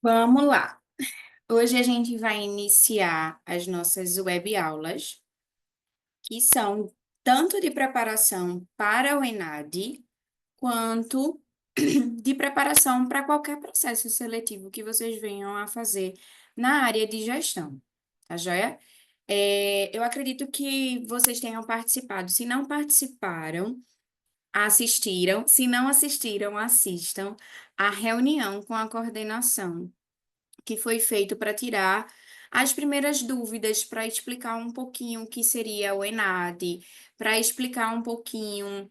Vamos lá. Hoje a gente vai iniciar as nossas web aulas, que são tanto de preparação para o ENAD, quanto de preparação para qualquer processo seletivo que vocês venham a fazer na área de gestão, tá joia? Eu acredito que vocês tenham participado. Se não participaram, assistiram. Se não assistiram, assistam a reunião com a coordenação que foi feito para tirar as primeiras dúvidas, para explicar um pouquinho o que seria o ENAD, para explicar um pouquinho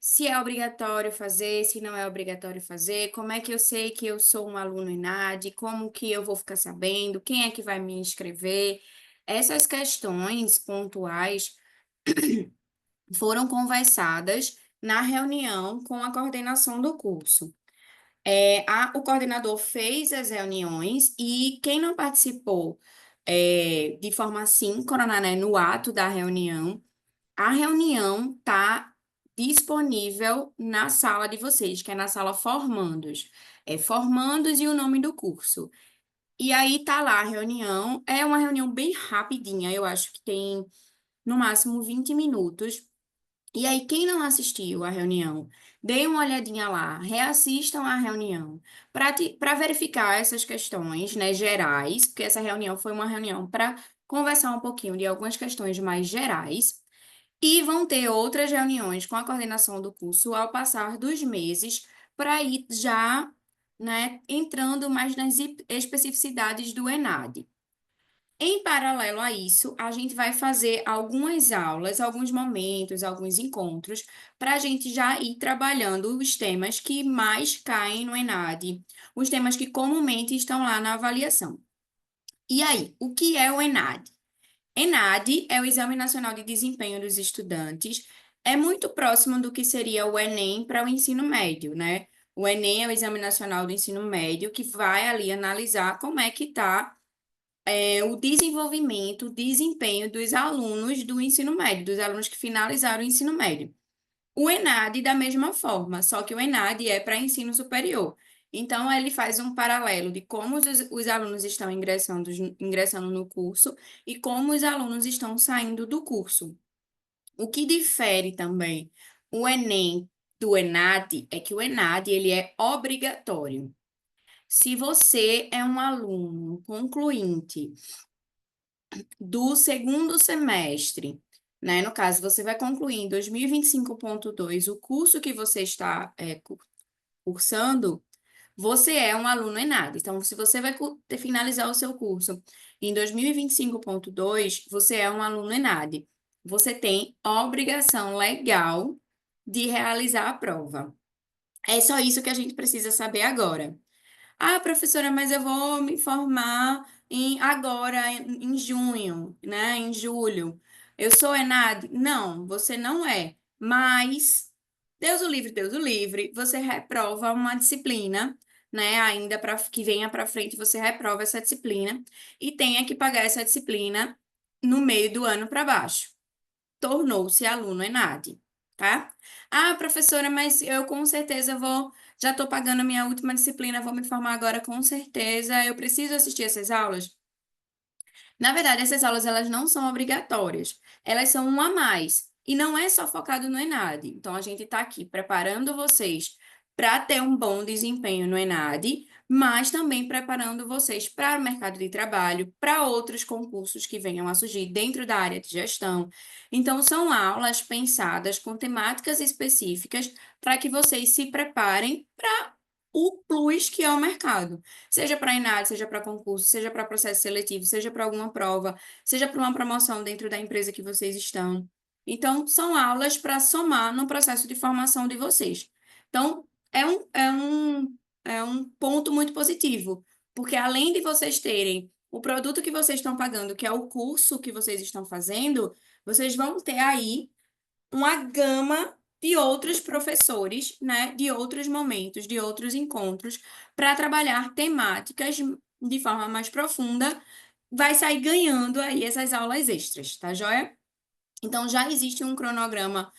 se é obrigatório fazer, se não é obrigatório fazer, como é que eu sei que eu sou um aluno ENAD, como que eu vou ficar sabendo, quem é que vai me inscrever. Essas questões pontuais foram conversadas na reunião com a coordenação do curso. O coordenador fez as reuniões e quem não participou de forma síncrona, né, no ato da reunião, a reunião está disponível na sala de vocês, que é na sala Formandos. É Formandos e o nome do curso. E aí tá lá a reunião. É uma reunião bem rapidinha, eu acho que tem no máximo 20 minutos. E aí, quem não assistiu à reunião, dê uma olhadinha lá, reassistam à reunião, para verificar essas questões, né, gerais, porque essa reunião foi uma reunião para conversar um pouquinho de algumas questões mais gerais, e vão ter outras reuniões com a coordenação do curso ao passar dos meses, para ir já, né, entrando mais nas especificidades do ENAD. Em paralelo a isso, a gente vai fazer algumas aulas, alguns momentos, alguns encontros, para a gente já ir trabalhando os temas que mais caem no ENAD, os temas que comumente estão lá na avaliação. E aí, o que é o ENAD? ENAD é o Exame Nacional de Desempenho dos Estudantes, é muito próximo do que seria o Enem para o ensino médio, né? O Enem é o Exame Nacional do Ensino Médio, que vai ali analisar como é que está o desenvolvimento, o desempenho dos alunos do ensino médio, dos alunos que finalizaram o ensino médio. O ENAD, da mesma forma, só que o ENAD é para ensino superior. Então, ele faz um paralelo de como os alunos estão ingressando no curso e como os alunos estão saindo do curso. O que difere também o Enem do ENAD é que o ENAD ele é obrigatório. Se você é um aluno concluinte do segundo semestre, né? No caso, você vai concluir em 2025.2 o curso que você está cursando, você é um aluno ENAD. Então, se você vai finalizar o seu curso em 2025.2, você é um aluno ENAD. Você tem obrigação legal de realizar a prova. É só isso que a gente precisa saber agora. Ah, professora, mas eu vou me formar agora, em junho, né? Em julho. Eu sou ENAD? Não, você não é. Mas, Deus o livre, você reprova uma disciplina, né? Ainda para que venha para frente, você reprova essa disciplina e tenha que pagar essa disciplina no meio do ano para baixo. Tornou-se aluno ENAD, tá? Ah, professora, mas eu com certeza vou, já estou pagando a minha última disciplina, vou me formar agora com certeza, eu preciso assistir essas aulas? Na verdade, essas aulas elas não são obrigatórias, elas são um a mais. E não é só focado no ENAD. Então, a gente está aqui preparando vocês para ter um bom desempenho no ENAD, mas também preparando vocês para o mercado de trabalho, para outros concursos que venham a surgir dentro da área de gestão. Então, são aulas pensadas com temáticas específicas para que vocês se preparem para o plus que é o mercado. Seja para ENAD, seja para concurso, seja para processo seletivo, seja para alguma prova, seja para uma promoção dentro da empresa que vocês estão. Então, são aulas para somar no processo de formação de vocês. Então, é um ponto muito positivo, porque além de vocês terem o produto que vocês estão pagando, que é o curso que vocês estão fazendo, vocês vão ter aí uma gama de outros professores, né, de outros momentos, de outros encontros, para trabalhar temáticas de forma mais profunda, vai sair ganhando aí essas aulas extras, tá joia? Então já existe um cronograma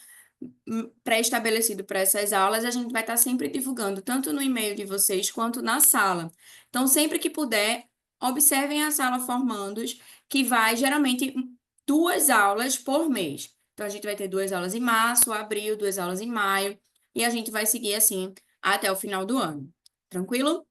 pré-estabelecido para essas aulas, a gente vai estar sempre divulgando, tanto no e-mail de vocês quanto na sala. Então, sempre que puder, observem a sala Formandos, que vai geralmente 2 aulas por mês. Então, a gente vai ter 2 aulas em março, abril, 2 aulas em maio, e a gente vai seguir assim até o final do ano. Tranquilo?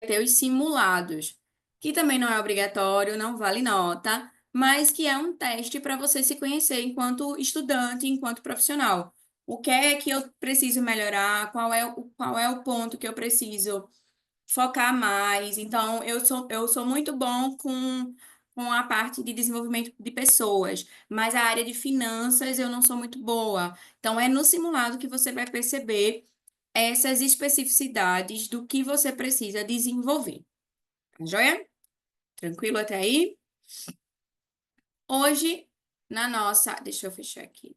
Ter os simulados, que também não é obrigatório, não vale nota, mas que é um teste para você se conhecer enquanto estudante, enquanto profissional. O que é que eu preciso melhorar? Qual é o ponto que eu preciso focar mais? Então, eu sou muito bom com a parte de desenvolvimento de pessoas, mas a área de finanças eu não sou muito boa. Então, é no simulado que você vai perceber essas especificidades do que você precisa desenvolver. Tá joia? Tranquilo até aí? Hoje, deixa eu fechar aqui.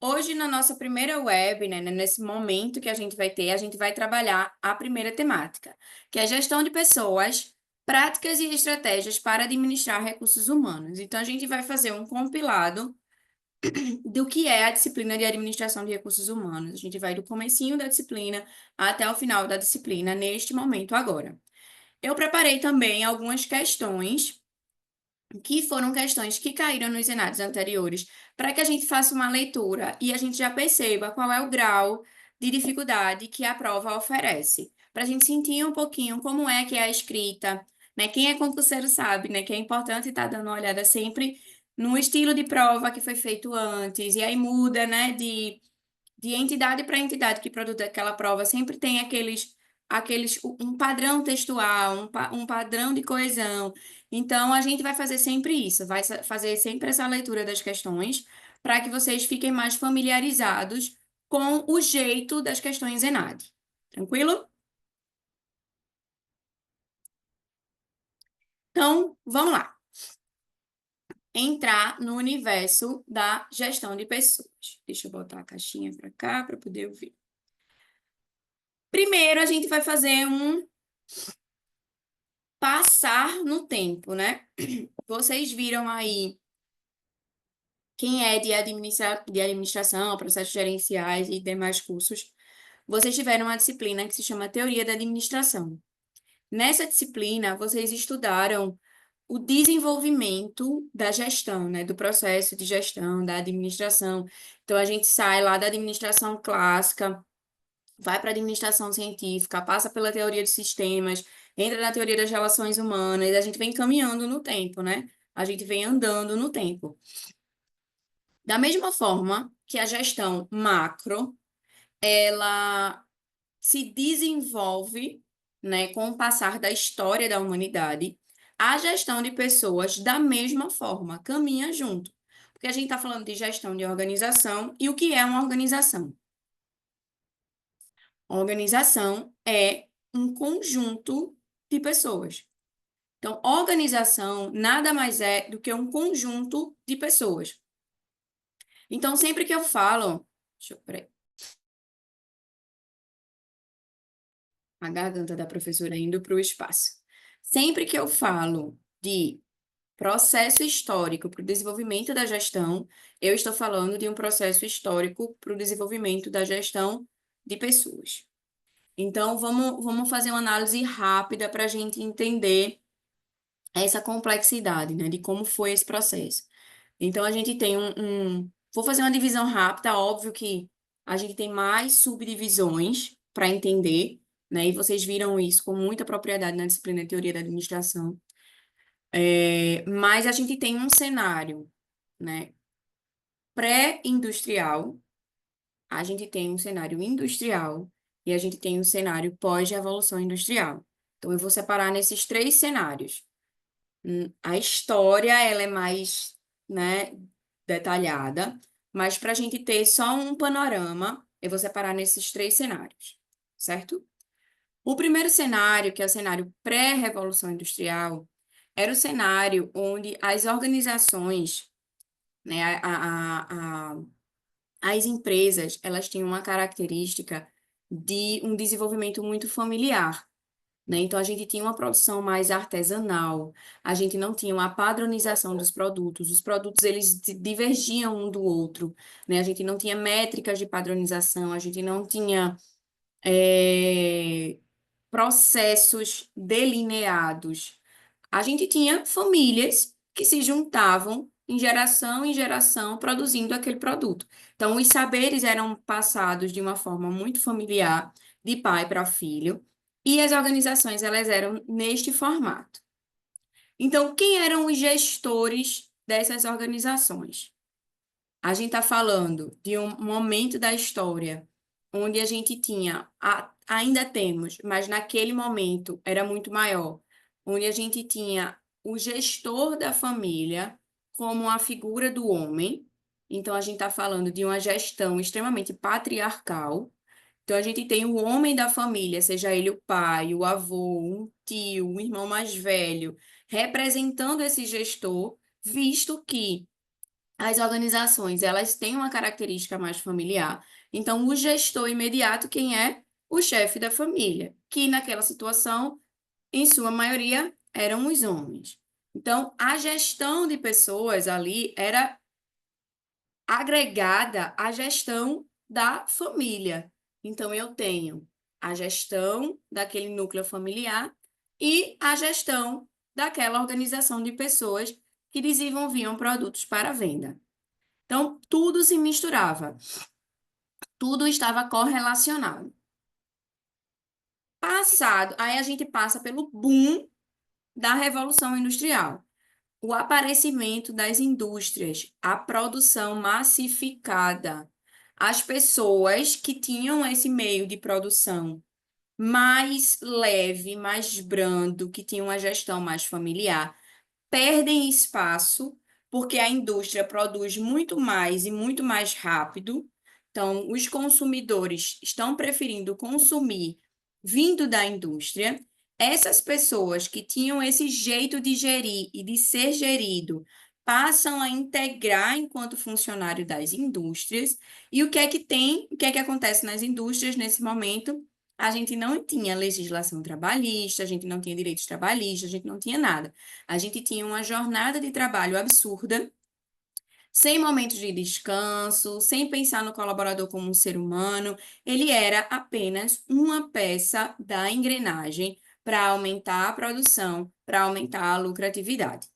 Hoje, na nossa primeira web, né, nesse momento que a gente vai ter, a gente vai trabalhar a primeira temática, que é gestão de pessoas, práticas e estratégias para administrar recursos humanos. Então, a gente vai fazer um compilado do que é a disciplina de administração de recursos humanos. A gente vai do comecinho da disciplina até o final da disciplina, neste momento agora. Eu preparei também algumas questões que foram questões que caíram nos enads anteriores, para que a gente faça uma leitura e a gente já perceba qual é o grau de dificuldade que a prova oferece, para a gente sentir um pouquinho como é que é a escrita, né? Quem é concurseiro sabe, né, que é importante estar dando uma olhada sempre no estilo de prova que foi feito antes, e aí muda, né, de entidade para entidade que produz aquela prova, sempre tem um padrão textual, um padrão de coesão. Então, a gente vai fazer sempre isso, fazer sempre essa leitura das questões, para que vocês fiquem mais familiarizados com o jeito das questões ENAD. Tranquilo? Então, vamos lá. Entrar no universo da gestão de pessoas. Deixa eu botar a caixinha para cá para poder ouvir. Primeiro, a gente vai fazer um passar no tempo, né? Vocês viram aí quem é de administração, processos gerenciais e demais cursos. Vocês tiveram uma disciplina que se chama Teoria da Administração. Nessa disciplina, vocês estudaram o desenvolvimento da gestão, né? Do processo de gestão, da administração. Então, a gente sai lá da administração clássica, vai para a administração científica, passa pela teoria de sistemas, entra na teoria das relações humanas, a gente vem caminhando no tempo, né? A gente vem andando no tempo. Da mesma forma que a gestão macro, ela se desenvolve, né, com o passar da história da humanidade, a gestão de pessoas, da mesma forma, caminha junto. Porque a gente está falando de gestão de organização, e o que é uma organização? Organização é um conjunto de pessoas. Então, organização nada mais é do que um conjunto de pessoas. Então, sempre que eu falo, peraí, a garganta da professora indo para o espaço. Sempre que eu falo de processo histórico para o desenvolvimento da gestão, eu estou falando de um processo histórico para o desenvolvimento da gestão de pessoas. Então, vamos fazer uma análise rápida para a gente entender essa complexidade, né, de como foi esse processo. Então, a gente tem Vou fazer uma divisão rápida, óbvio que a gente tem mais subdivisões para entender, né, e vocês viram isso com muita propriedade na disciplina de Teoria da Administração. Mas a gente tem um cenário, né, pré-industrial, a gente tem um cenário industrial e a gente tem um cenário pós-revolução industrial. Então, eu vou separar nesses 3 cenários. A história, ela é mais, né, detalhada, mas para a gente ter só um panorama, eu vou separar nesses 3 cenários, certo? O primeiro cenário, que é o cenário pré-revolução industrial, era o cenário onde as organizações, né, as empresas, elas tinham uma característica de um desenvolvimento muito familiar. né? Então, a gente tinha uma produção mais artesanal, a gente não tinha uma padronização dos produtos, os produtos eles divergiam um do outro, né? A gente não tinha métricas de padronização, a gente não tinha processos delineados. A gente tinha famílias que se juntavam em geração, produzindo aquele produto. Então, os saberes eram passados de uma forma muito familiar, de pai para filho, e as organizações elas eram neste formato. Então, quem eram os gestores dessas organizações? A gente está falando de um momento da história onde a gente tinha, ainda temos, mas naquele momento era muito maior, onde a gente tinha o gestor da família como a figura do homem. Então, a gente está falando de uma gestão extremamente patriarcal. Então, a gente tem o homem da família, seja ele o pai, o avô, um tio, um irmão mais velho, representando esse gestor, visto que as organizações, elas têm uma característica mais familiar. Então, o gestor imediato, quem é? O chefe da família, que naquela situação, em sua maioria, eram os homens. Então, a gestão de pessoas ali era agregada à gestão da família. Então, eu tenho a gestão daquele núcleo familiar e a gestão daquela organização de pessoas que desenvolviam produtos para venda. Então, tudo se misturava, tudo estava correlacionado. Passado, aí a gente passa pelo boom da Revolução Industrial, o aparecimento das indústrias, a produção massificada. As pessoas que tinham esse meio de produção mais leve, mais brando, que tinham uma gestão mais familiar, perdem espaço, porque a indústria produz muito mais e muito mais rápido. Então, os consumidores estão preferindo consumir vindo da indústria. Essas pessoas que tinham esse jeito de gerir e de ser gerido passam a integrar enquanto funcionário das indústrias. E o que é que tem, o que é que acontece nas indústrias nesse momento? A gente não tinha legislação trabalhista, a gente não tinha direitos trabalhistas, a gente não tinha nada. A gente tinha uma jornada de trabalho absurda, sem momentos de descanso, sem pensar no colaborador como um ser humano. Ele era apenas uma peça da engrenagem para aumentar a produção, para aumentar a lucratividade.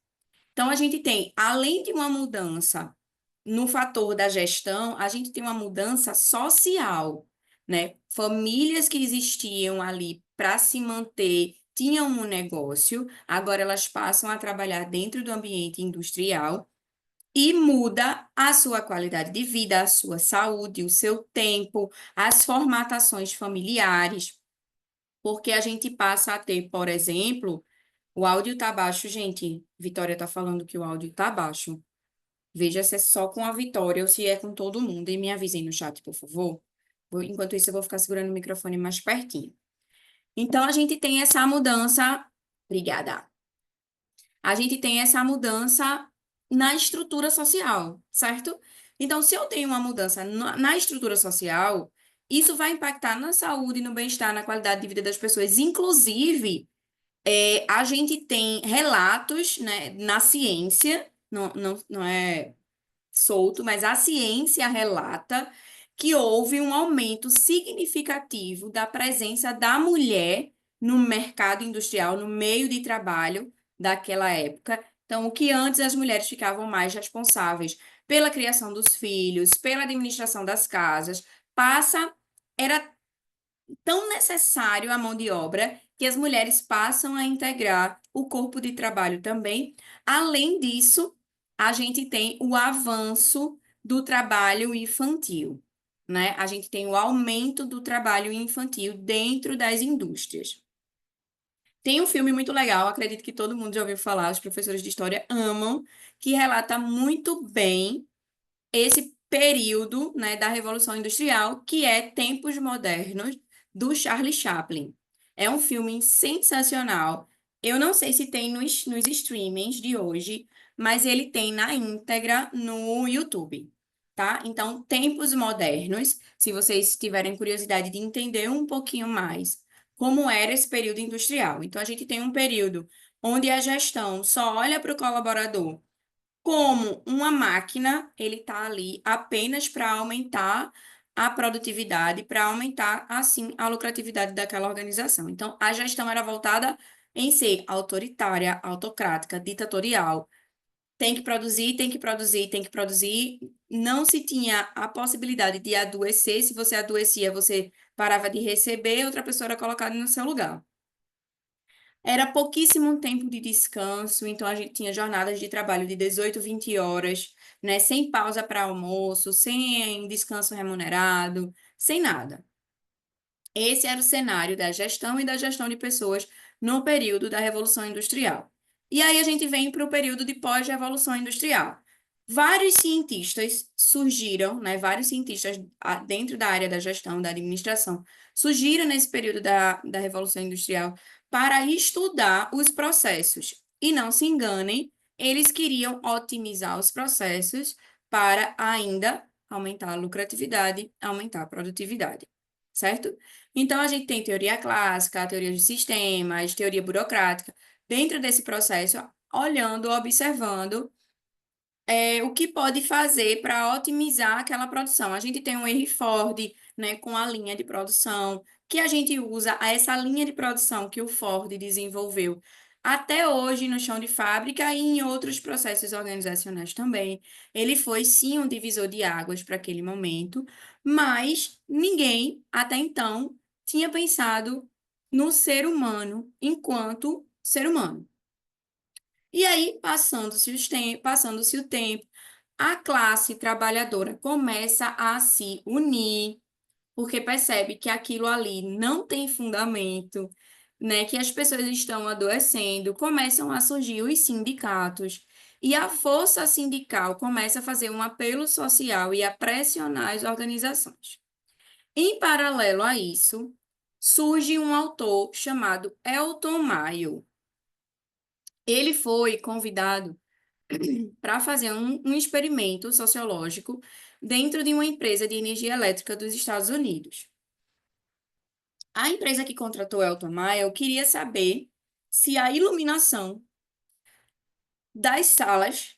Então, a gente tem, além de uma mudança no fator da gestão, a gente tem uma mudança social, né? Famílias que existiam ali para se manter, tinham um negócio, agora elas passam a trabalhar dentro do ambiente industrial e muda a sua qualidade de vida, a sua saúde, o seu tempo, as formatações familiares, porque a gente passa a ter, por exemplo, o áudio tá baixo, gente. Vitória tá falando que o áudio tá baixo. Veja se é só com a Vitória ou se é com todo mundo. E me avisem no chat, por favor. Enquanto isso, eu vou ficar segurando o microfone mais pertinho. Então, a gente tem essa mudança. Obrigada. A gente tem essa mudança na estrutura social, certo? Então, se eu tenho uma mudança na estrutura social, isso vai impactar na saúde, no bem-estar, na qualidade de vida das pessoas. Inclusive, a gente tem relatos, né, na ciência, não é solto, mas a ciência relata que houve um aumento significativo da presença da mulher no mercado industrial, no meio de trabalho daquela época. Então, o que antes as mulheres ficavam mais responsáveis pela criação dos filhos, pela administração das casas, era tão necessário a mão de obra que as mulheres passam a integrar o corpo de trabalho também. Além disso, a gente tem o avanço do trabalho infantil, né? A gente tem o aumento do trabalho infantil dentro das indústrias. Tem um filme muito legal, acredito que todo mundo já ouviu falar, os professores de história amam, que relata muito bem esse período, né, da Revolução Industrial, que é Tempos Modernos, do Charlie Chaplin. É um filme sensacional. Eu não sei se tem nos streamings de hoje, mas ele tem na íntegra no YouTube, tá? Então, Tempos Modernos, se vocês tiverem curiosidade de entender um pouquinho mais como era esse período industrial. Então, a gente tem um período onde a gestão só olha para o colaborador como uma máquina, ele está ali apenas para aumentar a produtividade, para aumentar, assim, a lucratividade daquela organização. Então, a gestão era voltada em ser autoritária, autocrática, ditatorial. Tem que produzir, tem que produzir, tem que produzir. Não se tinha a possibilidade de adoecer. Se você adoecia, você parava de receber, outra pessoa era colocada no seu lugar. Era pouquíssimo tempo de descanso, então a gente tinha jornadas de trabalho de 18, 20 horas, né, sem pausa para almoço, sem descanso remunerado, sem nada. Esse era o cenário da gestão e da gestão de pessoas no período da Revolução Industrial. E aí a gente vem para o período de pós-Revolução Industrial. Vários cientistas surgiram, né, vários cientistas dentro da área da gestão, da administração, surgiram nesse período da Revolução Industrial para estudar os processos. E não se enganem, eles queriam otimizar os processos para ainda aumentar a lucratividade, aumentar a produtividade, certo? Então, a gente tem teoria clássica, teoria de sistemas, teoria burocrática. Dentro desse processo, olhando, observando o que pode fazer para otimizar aquela produção. A gente tem um Henry Ford, né, com a linha de produção, que a gente usa essa linha de produção que o Ford desenvolveu até hoje no chão de fábrica e em outros processos organizacionais também. Ele foi sim um divisor de águas para aquele momento, mas ninguém até então tinha pensado no ser humano enquanto ser humano. E aí, passando-se o tempo, a classe trabalhadora começa a se unir, porque percebe que aquilo ali não tem fundamento, né? Que as pessoas estão adoecendo, começam a surgir os sindicatos, e a força sindical começa a fazer um apelo social e a pressionar as organizações. Em paralelo a isso, surge um autor chamado Elton Mayo. Ele foi convidado para fazer um experimento sociológico dentro de uma empresa de energia elétrica dos Estados Unidos. A empresa que contratou Elton Mayo queria saber se a iluminação das salas,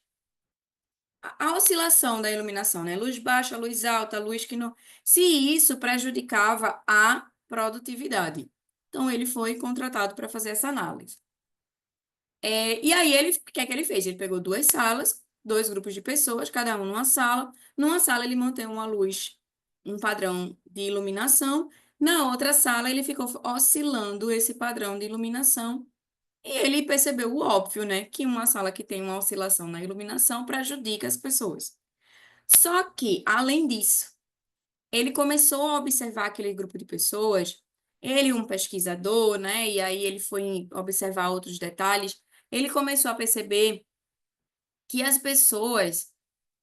a oscilação da iluminação, né? Luz baixa, luz alta, luz que não, se isso prejudicava a produtividade. Então, ele foi contratado para fazer essa análise. E aí, o que é que ele fez? Ele pegou duas salas, dois grupos de pessoas, cada um numa sala. Numa sala, ele mantém uma luz, um padrão de iluminação. Na outra sala, ele ficou oscilando esse padrão de iluminação. E ele percebeu o óbvio, né? Que uma sala que tem uma oscilação na iluminação prejudica as pessoas. Só que, além disso, ele começou a observar aquele grupo de pessoas, ele, um pesquisador, né? E aí ele foi observar outros detalhes. Ele começou a perceber que as pessoas,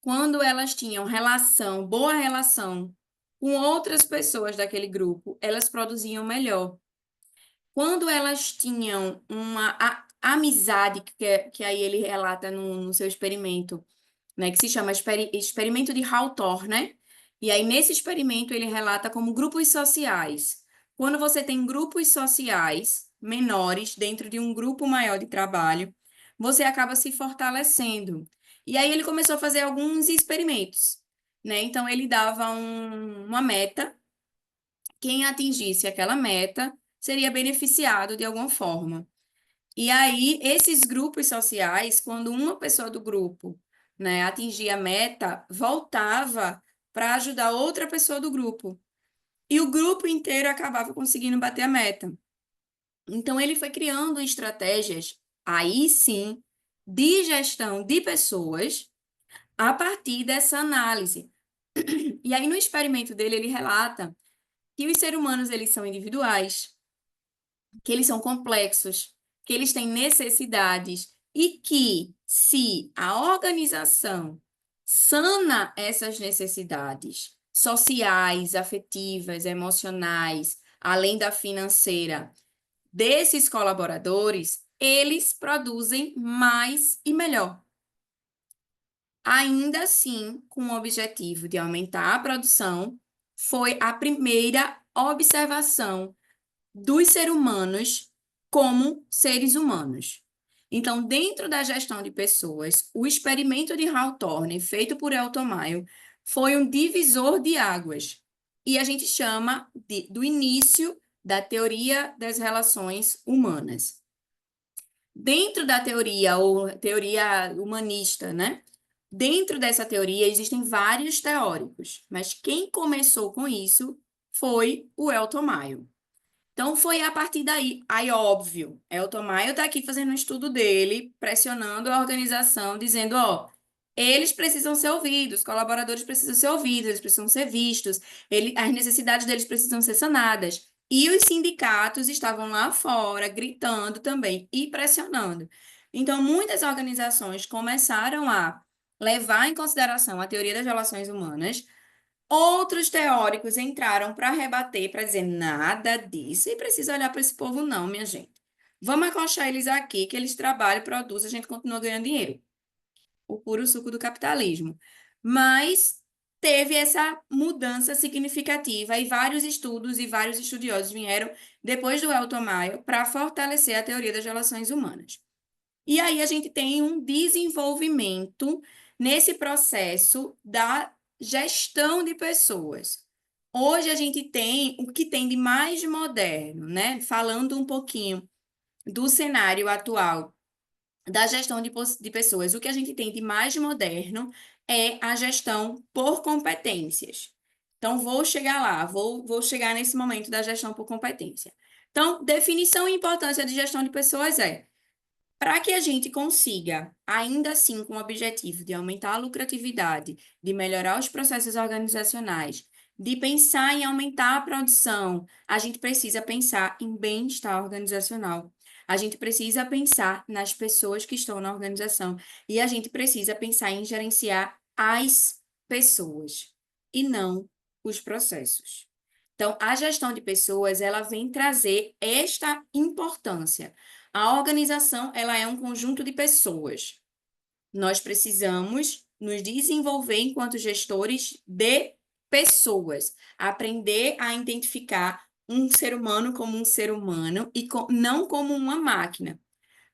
quando elas tinham relação, boa relação com outras pessoas daquele grupo, elas produziam melhor. Quando elas tinham uma amizade, que aí ele relata no seu experimento, né, que se chama experimento de Hawthorne, né? E aí, nesse experimento, ele relata como grupos sociais. Quando você tem grupos sociais menores dentro de um grupo maior de trabalho, você acaba se fortalecendo. E aí, ele começou a fazer alguns experimentos, né? Então, ele dava uma meta, quem atingisse aquela meta seria beneficiado de alguma forma. E aí, esses grupos sociais, quando uma pessoa do grupo, né, atingia a meta, voltava para ajudar outra pessoa do grupo. E o grupo inteiro acabava conseguindo bater a meta. Então, ele foi criando estratégias, aí sim, de gestão de pessoas a partir dessa análise. E aí, no experimento dele, ele relata que os seres humanos, eles são individuais, que eles são complexos, que eles têm necessidades e que, se a organização sana essas necessidades sociais, afetivas, emocionais, além da financeira, desses colaboradores, eles produzem mais e melhor. Ainda assim, com o objetivo de aumentar a produção, foi a primeira observação dos seres humanos como seres humanos. Então, dentro da gestão de pessoas, o experimento de Hawthorne, feito por Elton Mayo, foi um divisor de águas. E a gente chama do início da teoria das relações humanas. Dentro da teoria, ou teoria humanista, né? Dentro dessa teoria existem vários teóricos, mas quem começou com isso foi o Elton Mayo. Então foi a partir daí, aí óbvio, Elton Maio está aqui fazendo um estudo dele, pressionando a organização, dizendo, ó, eles precisam ser ouvidos, os colaboradores precisam ser ouvidos, eles precisam ser vistos, as necessidades deles precisam ser sanadas. E os sindicatos estavam lá fora, gritando também e pressionando. Então, muitas organizações começaram a levar em consideração a teoria das relações humanas. Outros teóricos entraram para rebater, para dizer nada disso, e precisa olhar para esse povo, não, minha gente. Vamos acochar eles aqui, que eles trabalham, produzem, a gente continua ganhando dinheiro. O puro suco do capitalismo. Mas teve essa mudança significativa, e vários estudos e vários estudiosos vieram depois do Elton Mayo para fortalecer a teoria das relações humanas. E aí a gente tem um desenvolvimento nesse processo da gestão de pessoas. Hoje a gente tem o que tem de mais moderno, né? Falando um pouquinho do cenário atual da gestão de pessoas, o que a gente tem de mais moderno é a gestão por competências. Então, vou chegar lá, vou chegar nesse momento da gestão por competência. Então, definição e importância de gestão de pessoas é para que a gente consiga, ainda assim, com o objetivo de aumentar a lucratividade, de melhorar os processos organizacionais, de pensar em aumentar a produção, a gente precisa pensar em bem-estar organizacional. A gente precisa pensar nas pessoas que estão na organização. E a gente precisa pensar em gerenciar as pessoas e não os processos. Então, a gestão de pessoas, ela vem trazer esta importância. A organização, ela é um conjunto de pessoas. Nós precisamos nos desenvolver enquanto gestores de pessoas, aprender a identificar um ser humano como um ser humano e não como uma máquina.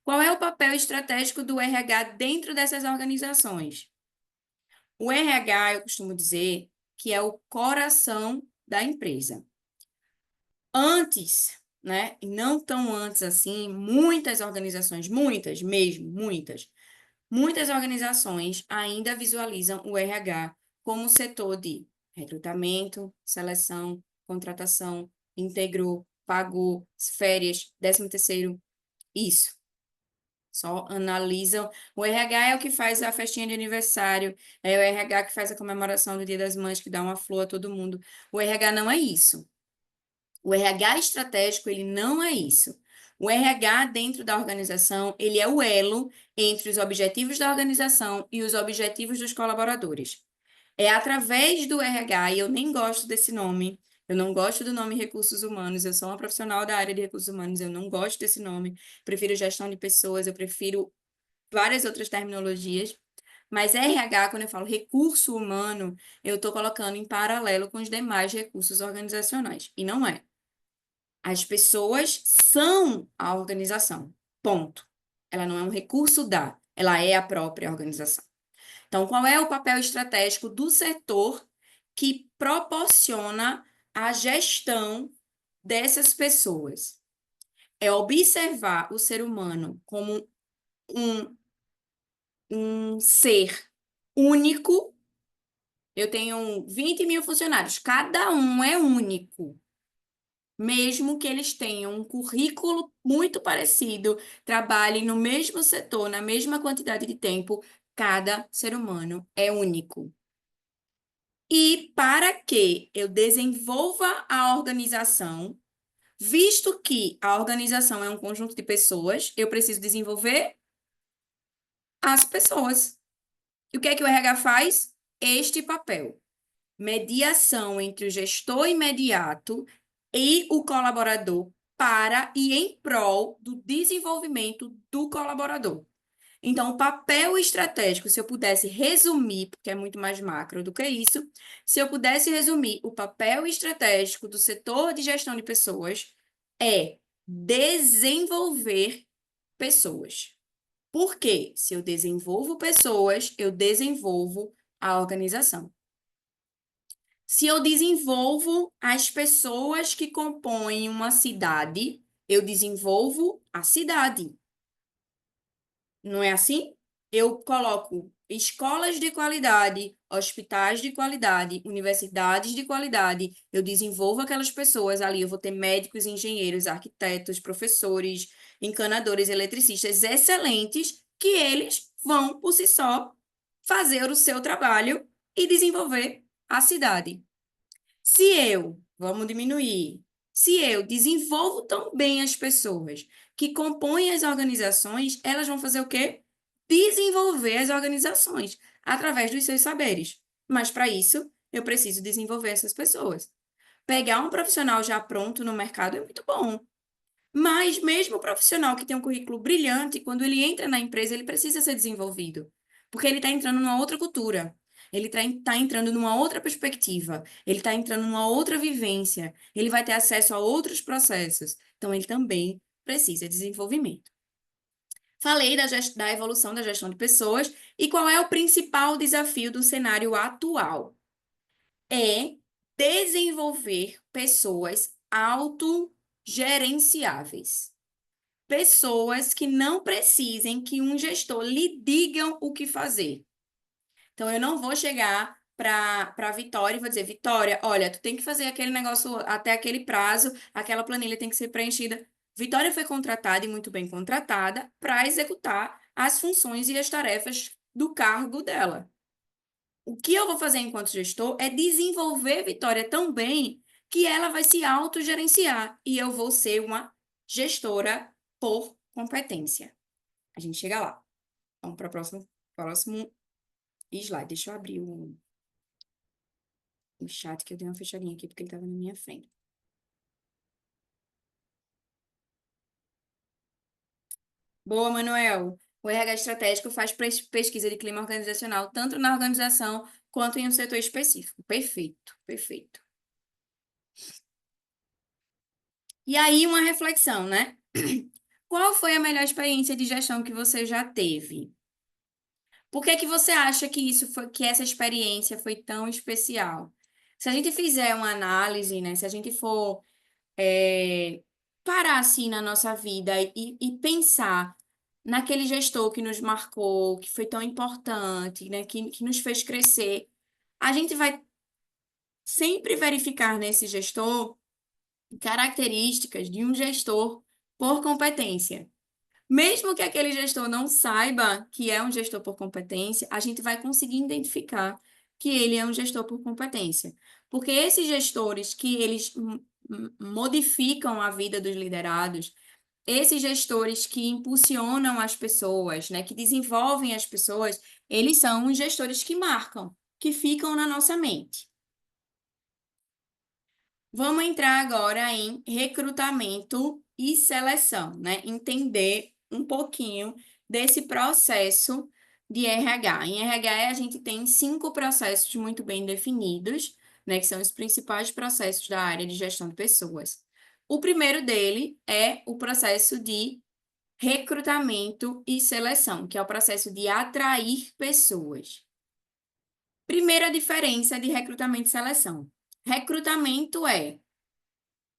Qual é o papel estratégico do RH dentro dessas organizações? O RH, eu costumo dizer, que é o coração da empresa. Antes, né, e não tão antes assim, muitas organizações, muitas mesmo, muitas organizações ainda visualizam o RH como setor de recrutamento, seleção, contratação, integrou, pagou, férias, 13º, isso. Só analisam. O RH é o que faz a festinha de aniversário, é o RH que faz a comemoração do Dia das Mães, que dá uma flor a todo mundo. O RH não é isso. O RH estratégico, ele não é isso. O RH dentro da organização, ele é o elo entre os objetivos da organização e os objetivos dos colaboradores. É através do RH, e eu nem gosto desse nome, eu não gosto do nome recursos humanos, eu sou uma profissional da área de recursos humanos, eu não gosto desse nome, prefiro gestão de pessoas, eu prefiro várias outras terminologias, mas RH, quando eu falo recurso humano, eu estou colocando em paralelo com os demais recursos organizacionais, e não é. As pessoas são a organização. Ponto. Ela não é um recurso da, ela é a própria organização. Então, qual é o papel estratégico do setor que proporciona a gestão dessas pessoas? É observar o ser humano como um, um ser único. Eu tenho 20 mil funcionários, cada um é único. Mesmo que eles tenham um currículo muito parecido, trabalhem no mesmo setor, na mesma quantidade de tempo, cada ser humano é único. E para que eu desenvolva a organização, visto que a organização é um conjunto de pessoas, eu preciso desenvolver as pessoas. E o que é que o RH faz? Este papel. Mediação entre o gestor imediato e o colaborador para e em prol do desenvolvimento do colaborador. Então, o papel estratégico, se eu pudesse resumir, porque é muito mais macro do que isso, se eu pudesse resumir o papel estratégico do setor de gestão de pessoas, é desenvolver pessoas. Por quê? Se eu desenvolvo pessoas, eu desenvolvo a organização. Se eu desenvolvo as pessoas que compõem uma cidade, eu desenvolvo a cidade. Não é assim? Eu coloco escolas de qualidade, hospitais de qualidade, universidades de qualidade. Eu desenvolvo aquelas pessoas ali. Eu vou ter médicos, engenheiros, arquitetos, professores, encanadores, eletricistas excelentes, que eles vão, por si só, fazer o seu trabalho e desenvolver a cidade. Se eu, vamos diminuir, se eu desenvolvo tão bem as pessoas que compõem as organizações, elas vão fazer o quê? Desenvolver as organizações através dos seus saberes. Mas para isso, eu preciso desenvolver essas pessoas. Pegar um profissional já pronto no mercado é muito bom. Mas mesmo o profissional que tem um currículo brilhante, quando ele entra na empresa, ele precisa ser desenvolvido. Porque ele está entrando numa outra cultura. Ele está entrando numa outra perspectiva. Ele está entrando numa outra vivência. Ele vai ter acesso a outros processos. Então, ele também precisa de desenvolvimento. Falei da evolução da gestão de pessoas e qual é o principal desafio do cenário atual? É desenvolver pessoas autogerenciáveis. Pessoas que não precisem que um gestor lhe digam o que fazer. Então, eu não vou chegar para a Vitória e vou dizer, Vitória, olha, tu tem que fazer aquele negócio até aquele prazo, aquela planilha tem que ser preenchida. Vitória foi contratada e muito bem contratada para executar as funções e as tarefas do cargo dela. O que eu vou fazer enquanto gestor é desenvolver Vitória tão bem que ela vai se autogerenciar e eu vou ser uma gestora por competência. A gente chega lá. Vamos para o próximo slide. Deixa eu abrir o chat que eu dei uma fechadinha aqui porque ele estava na minha frente. Boa, Manuel. O RH estratégico faz pesquisa de clima organizacional tanto na organização quanto em um setor específico. Perfeito, perfeito. E aí, uma reflexão, né? Qual foi a melhor experiência de gestão que você já teve? Por que que você acha que que essa experiência foi tão especial? Se a gente fizer uma análise, né? Se a gente for parar assim na nossa vida e pensar naquele gestor que nos marcou, que foi tão importante, né? Que nos fez crescer, a gente vai sempre verificar nesse gestor características de um gestor por competência. Mesmo que aquele gestor não saiba que é um gestor por competência, a gente vai conseguir identificar que ele é um gestor por competência. Porque esses gestores que eles modificam a vida dos liderados, esses gestores que impulsionam as pessoas, né, que desenvolvem as pessoas, eles são os gestores que marcam, que ficam na nossa mente. Vamos entrar agora em recrutamento e seleção, né? Entender um pouquinho desse processo de RH. Em RH, a gente tem 5 processos muito bem definidos, né? Que são os principais processos da área de gestão de pessoas. O primeiro dele é o processo de recrutamento e seleção, que é o processo de atrair pessoas. Primeira diferença de recrutamento e seleção. Recrutamento é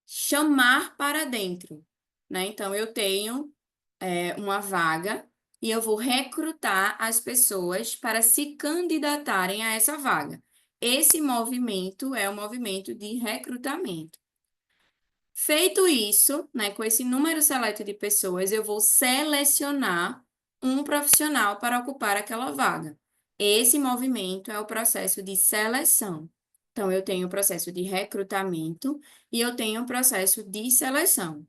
chamar para dentro, né? Então, eu tenho uma vaga e eu vou recrutar as pessoas para se candidatarem a essa vaga. Esse movimento é o movimento de recrutamento. Feito isso, né, com esse número seleto de pessoas, eu vou selecionar um profissional para ocupar aquela vaga. Esse movimento é o processo de seleção. Então, eu tenho o processo de recrutamento e eu tenho o processo de seleção.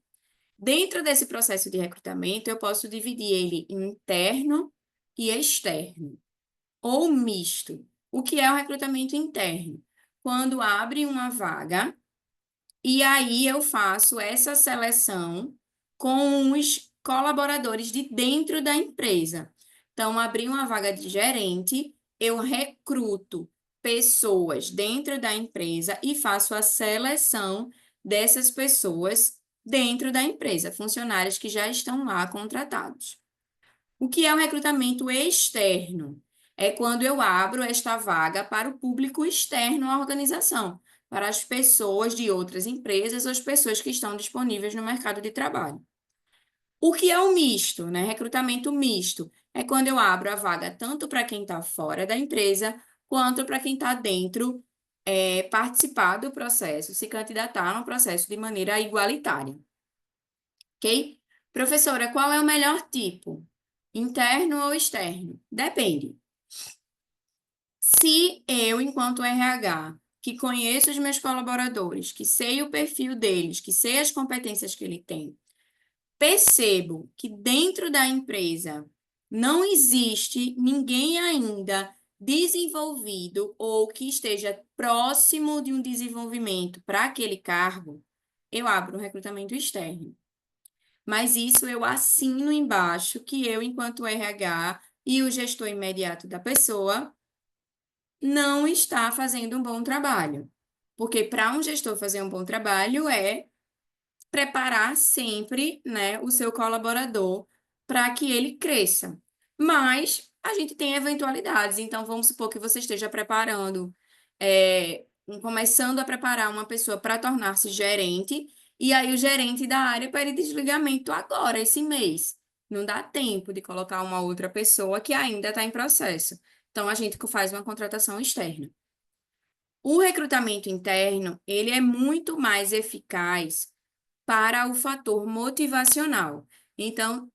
Dentro desse processo de recrutamento, eu posso dividir ele em interno e externo, ou misto. O que é o recrutamento interno? Quando abre uma vaga. E aí eu faço essa seleção com os colaboradores de dentro da empresa. Então, abri uma vaga de gerente, eu recruto pessoas dentro da empresa e faço a seleção dessas pessoas dentro da empresa, funcionários que já estão lá contratados. O que é o recrutamento externo? É quando eu abro esta vaga para o público externo à organização, para as pessoas de outras empresas ou as pessoas que estão disponíveis no mercado de trabalho. O que é o misto, né? Recrutamento misto é quando eu abro a vaga tanto para quem está fora da empresa, quanto para quem está dentro, participar do processo, se candidatar no processo de maneira igualitária, ok? Professora, qual é o melhor tipo? Interno ou externo? Depende. Se eu, enquanto RH, que conheço os meus colaboradores, que sei o perfil deles, que sei as competências que ele tem, percebo que dentro da empresa não existe ninguém ainda desenvolvido ou que esteja próximo de um desenvolvimento para aquele cargo, eu abro um recrutamento externo. Mas isso eu assino embaixo que eu, enquanto RH e o gestor imediato da pessoa, não está fazendo um bom trabalho. Porque para um gestor fazer um bom trabalho é preparar sempre, né, o seu colaborador para que ele cresça. Mas a gente tem eventualidades, então vamos supor que você esteja preparando, começando a preparar uma pessoa para tornar-se gerente, e aí o gerente da área pede desligamento agora, esse mês. Não dá tempo de colocar uma outra pessoa que ainda está em processo. Então a gente faz uma contratação externa. O recrutamento interno, ele é muito mais eficaz para o fator motivacional. Então,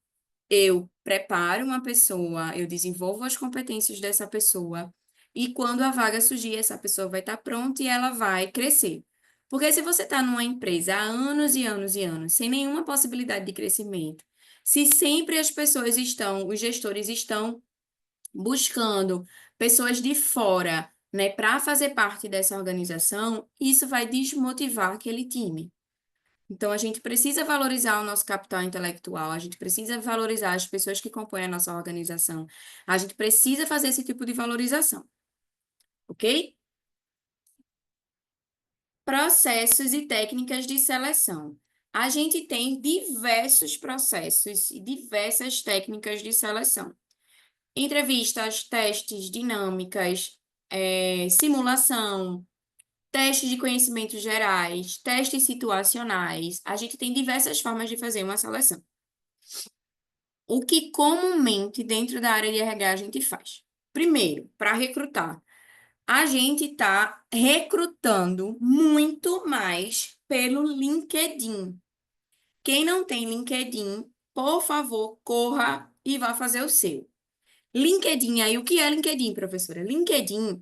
eu preparo uma pessoa, eu desenvolvo as competências dessa pessoa, e quando a vaga surgir, essa pessoa vai estar pronta e ela vai crescer. Porque se você está numa empresa há anos e anos e anos, sem nenhuma possibilidade de crescimento, se sempre as pessoas estão, os gestores estão buscando pessoas de fora, né, para fazer parte dessa organização, isso vai desmotivar aquele time. Então, a gente precisa valorizar o nosso capital intelectual, a gente precisa valorizar as pessoas que compõem a nossa organização, a gente precisa fazer esse tipo de valorização, ok? Processos e técnicas de seleção. A gente tem diversos processos e diversas técnicas de seleção. Entrevistas, testes, dinâmicas, simulação, testes de conhecimentos gerais, testes situacionais. A gente tem diversas formas de fazer uma seleção. O que comumente dentro da área de RH a gente faz? Primeiro, para recrutar, a gente está recrutando muito mais pelo LinkedIn. Quem não tem LinkedIn, por favor, corra e vá fazer o seu. LinkedIn, aí o que é LinkedIn, professora? LinkedIn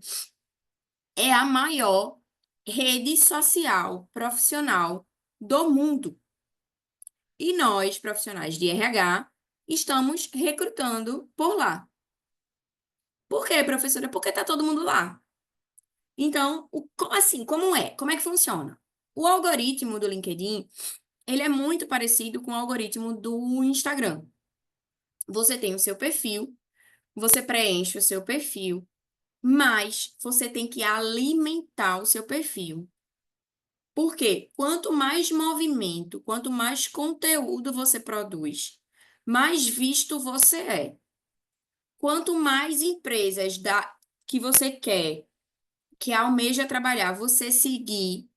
é a maior rede social profissional do mundo. E nós, profissionais de RH, estamos recrutando por lá. Por quê, professora? Porque tá todo mundo lá. Então, como assim? Como é? Como é que funciona? O algoritmo do LinkedIn, ele é muito parecido com o algoritmo do Instagram. Você tem o seu perfil, você preenche o seu perfil, mas você tem que alimentar o seu perfil. Por quê? Quanto mais movimento, quanto mais conteúdo você produz, mais visto você é. Quanto mais empresas que você quer, que almeja trabalhar, você seguir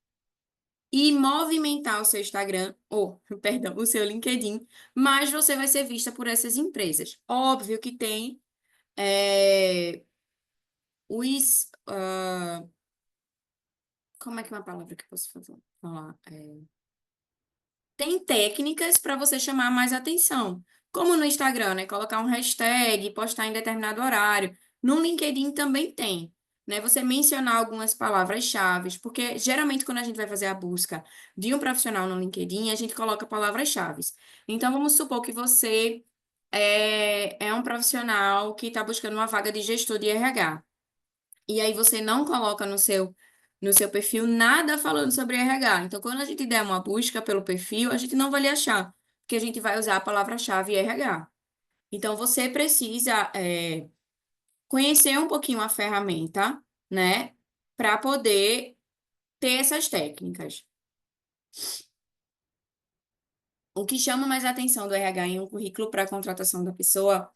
e movimentar o seu Instagram, ou, perdão, o seu LinkedIn, mais você vai ser vista por essas empresas. Óbvio que tem como é que é uma palavra que eu posso falar? Tem técnicas para você chamar mais atenção. Como no Instagram, né? Colocar um hashtag, postar em determinado horário. No LinkedIn também tem, né? Você mencionar algumas palavras-chave, porque geralmente quando a gente vai fazer a busca de um profissional no LinkedIn, a gente coloca palavras-chave. Então, vamos supor que você é um profissional que está buscando uma vaga de gestor de RH. E aí você não coloca no seu perfil nada falando sobre RH. Então, quando a gente der uma busca pelo perfil, a gente não vai lhe achar, porque a gente vai usar a palavra-chave RH. Então, você precisa conhecer um pouquinho a ferramenta, né, para poder ter essas técnicas. O que chama mais a atenção do RH em um currículo para a contratação da pessoa,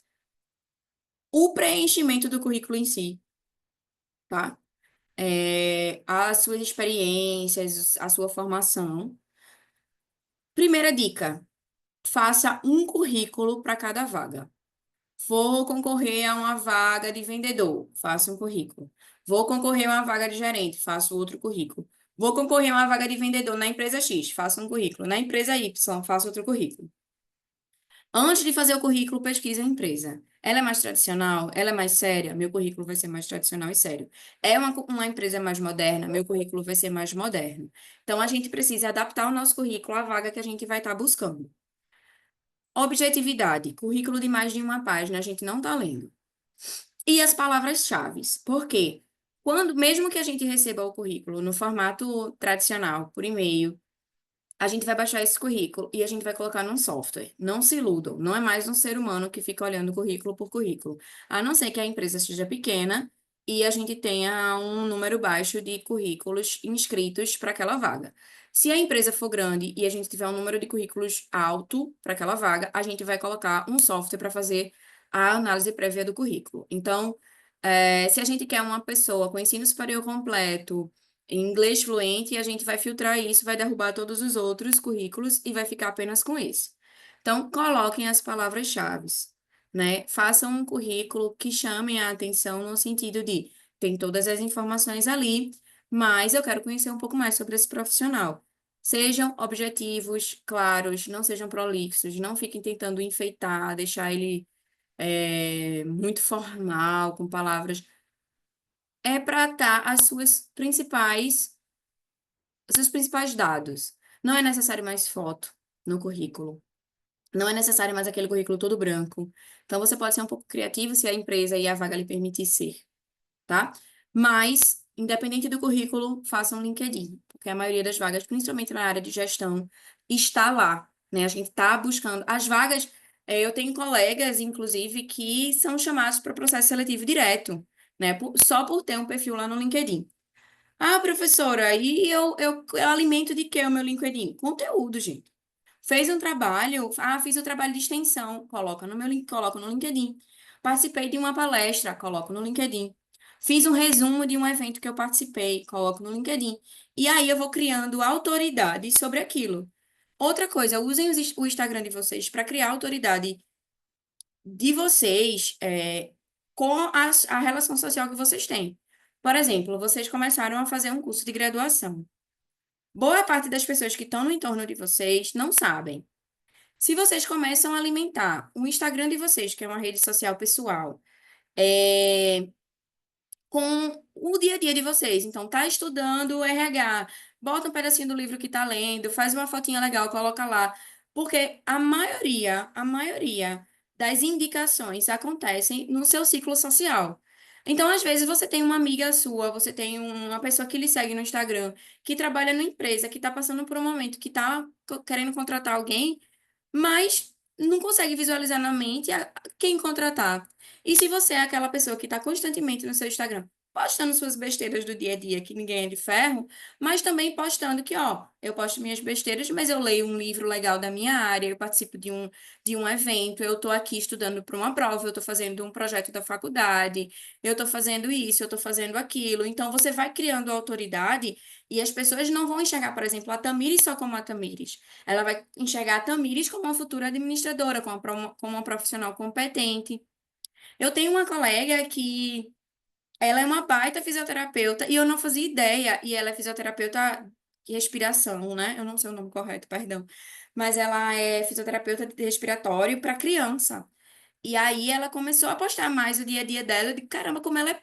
o preenchimento do currículo em si, tá? As suas experiências, a sua formação. Primeira dica: faça um currículo para cada vaga. Vou concorrer a uma vaga de vendedor, faço um currículo. Vou concorrer a uma vaga de gerente, faço outro currículo. Vou concorrer a uma vaga de vendedor na empresa X, faço um currículo. Na empresa Y, faço outro currículo. Antes de fazer o currículo, pesquise a empresa. Ela é mais tradicional? Ela é mais séria? Meu currículo vai ser mais tradicional e sério. É uma empresa mais moderna? Meu currículo vai ser mais moderno. Então, a gente precisa adaptar o nosso currículo à vaga que a gente vai estar buscando. Objetividade. Currículo de mais de uma página, a gente não está lendo. E as palavras-chave. Por quê? Mesmo que a gente receba o currículo no formato tradicional, por e-mail, a gente vai baixar esse currículo e a gente vai colocar num software. Não se iludam, não é mais um ser humano que fica olhando currículo por currículo. A não ser que a empresa seja pequena e a gente tenha um número baixo de currículos inscritos para aquela vaga. Se a empresa for grande e a gente tiver um número de currículos alto para aquela vaga, a gente vai colocar um software para fazer a análise prévia do currículo. Então, se a gente quer uma pessoa com ensino superior completo, em inglês fluente, a gente vai filtrar isso, vai derrubar todos os outros currículos e vai ficar apenas com esse. Então, coloquem as palavras-chave, né? Façam um currículo que chame a atenção no sentido de tem todas as informações ali, mas eu quero conhecer um pouco mais sobre esse profissional. Sejam objetivos, claros, não sejam prolixos, não fiquem tentando enfeitar, deixar ele muito formal, com palavras. É para estar os seus principais dados. Não é necessário mais foto no currículo. Não é necessário mais aquele currículo todo branco. Então, você pode ser um pouco criativo se a empresa e a vaga lhe permitir ser, tá? Mas, independente do currículo, faça um LinkedIn, porque a maioria das vagas, principalmente na área de gestão, está lá, né? A gente está buscando. As vagas, eu tenho colegas, inclusive, que são chamados para processo seletivo direto, né? Só por ter um perfil lá no LinkedIn. Ah, professora, e eu alimento de quê o meu LinkedIn? Conteúdo, gente. Fez um trabalho, fiz o trabalho de extensão, coloca no meu link, coloca no LinkedIn. Participei de uma palestra, coloco no LinkedIn. Fiz um resumo de um evento que eu participei, coloco no LinkedIn. E aí eu vou criando autoridade sobre aquilo. Outra coisa, usem o Instagram de vocês para criar autoridade de vocês com a relação social que vocês têm. Por exemplo, vocês começaram a fazer um curso de graduação. Boa parte das pessoas que estão no entorno de vocês não sabem. Se vocês começam a alimentar o Instagram de vocês, que é uma rede social pessoal, é, com o dia a dia de vocês. Então, tá estudando o RH, bota um pedacinho do livro que tá lendo, faz uma fotinha legal, coloca lá. Porque a maioria das indicações acontecem no seu ciclo social. Então, às vezes, você tem uma amiga sua, você tem uma pessoa que lhe segue no Instagram, que trabalha numa empresa, que está passando por um momento que está querendo contratar alguém, mas não consegue visualizar na mente quem contratar. E se você é aquela pessoa que está constantemente no seu Instagram, postando suas besteiras do dia a dia, que ninguém é de ferro, mas também postando que, ó, eu posto minhas besteiras, mas eu leio um livro legal da minha área, eu participo de um evento, eu estou aqui estudando para uma prova, eu estou fazendo um projeto da faculdade, eu estou fazendo isso, eu estou fazendo aquilo. Então, você vai criando autoridade e as pessoas não vão enxergar, por exemplo, a Tamires só como a Tamires. Ela vai enxergar a Tamires como uma futura administradora, como uma profissional competente. Eu tenho uma colega que ela é uma baita fisioterapeuta e eu não fazia ideia. E ela é fisioterapeuta de respiração, né? Eu não sei o nome correto, perdão. Mas ela é fisioterapeuta de respiratório para criança. E aí ela começou a postar mais o dia a dia dela. Eu digo, caramba, como ela é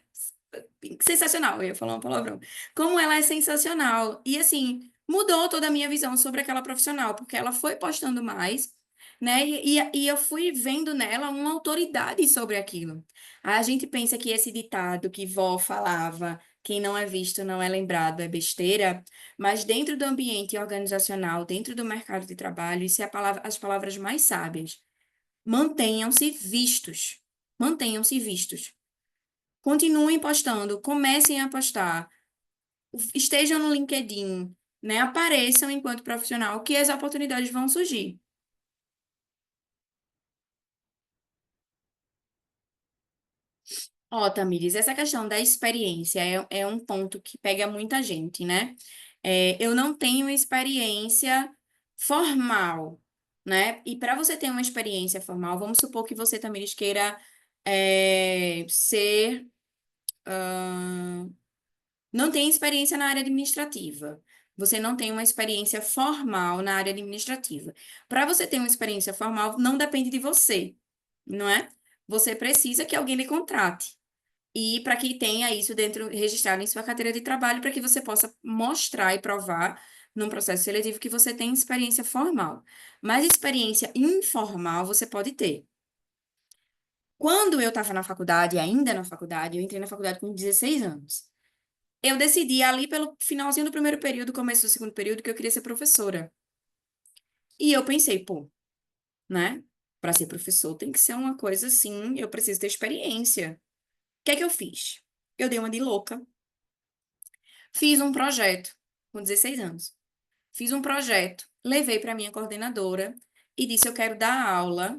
sensacional. Eu ia falar um palavrão. Como ela é sensacional. E assim, mudou toda a minha visão sobre aquela profissional, porque ela foi postando mais, né? E eu fui vendo nela uma autoridade sobre aquilo. A gente pensa que esse ditado que vó falava, quem não é visto não é lembrado, é besteira, mas dentro do ambiente organizacional, dentro do mercado de trabalho, isso é as palavras mais sábias. Mantenham-se vistos. Mantenham-se vistos. Continuem postando, comecem a postar, estejam no LinkedIn, né? Apareçam enquanto profissional, que as oportunidades vão surgir. Ó, Tamires, essa questão da experiência é um ponto que pega muita gente, né? Eu não tenho experiência formal, né? E para você ter uma experiência formal, vamos supor que você, Tamires, queira ser. Não tem experiência na área administrativa. Você não tem uma experiência formal na área administrativa. Para você ter uma experiência formal, não depende de você, não é? Você precisa que alguém lhe contrate. E para que tenha isso dentro, registrado em sua carteira de trabalho, para que você possa mostrar e provar num processo seletivo que você tem experiência formal. Mas experiência informal você pode ter. Quando eu estava na faculdade, ainda na faculdade, eu entrei na faculdade com 16 anos. Eu decidi ali pelo finalzinho do primeiro período, começo do segundo período, que eu queria ser professora. E eu pensei, pô, né? Para ser professor tem que ser uma coisa assim, eu preciso ter experiência. O que é que eu fiz? Eu dei uma de louca. Fiz um projeto com 16 anos. Fiz um projeto, levei para minha coordenadora e disse: eu quero dar aula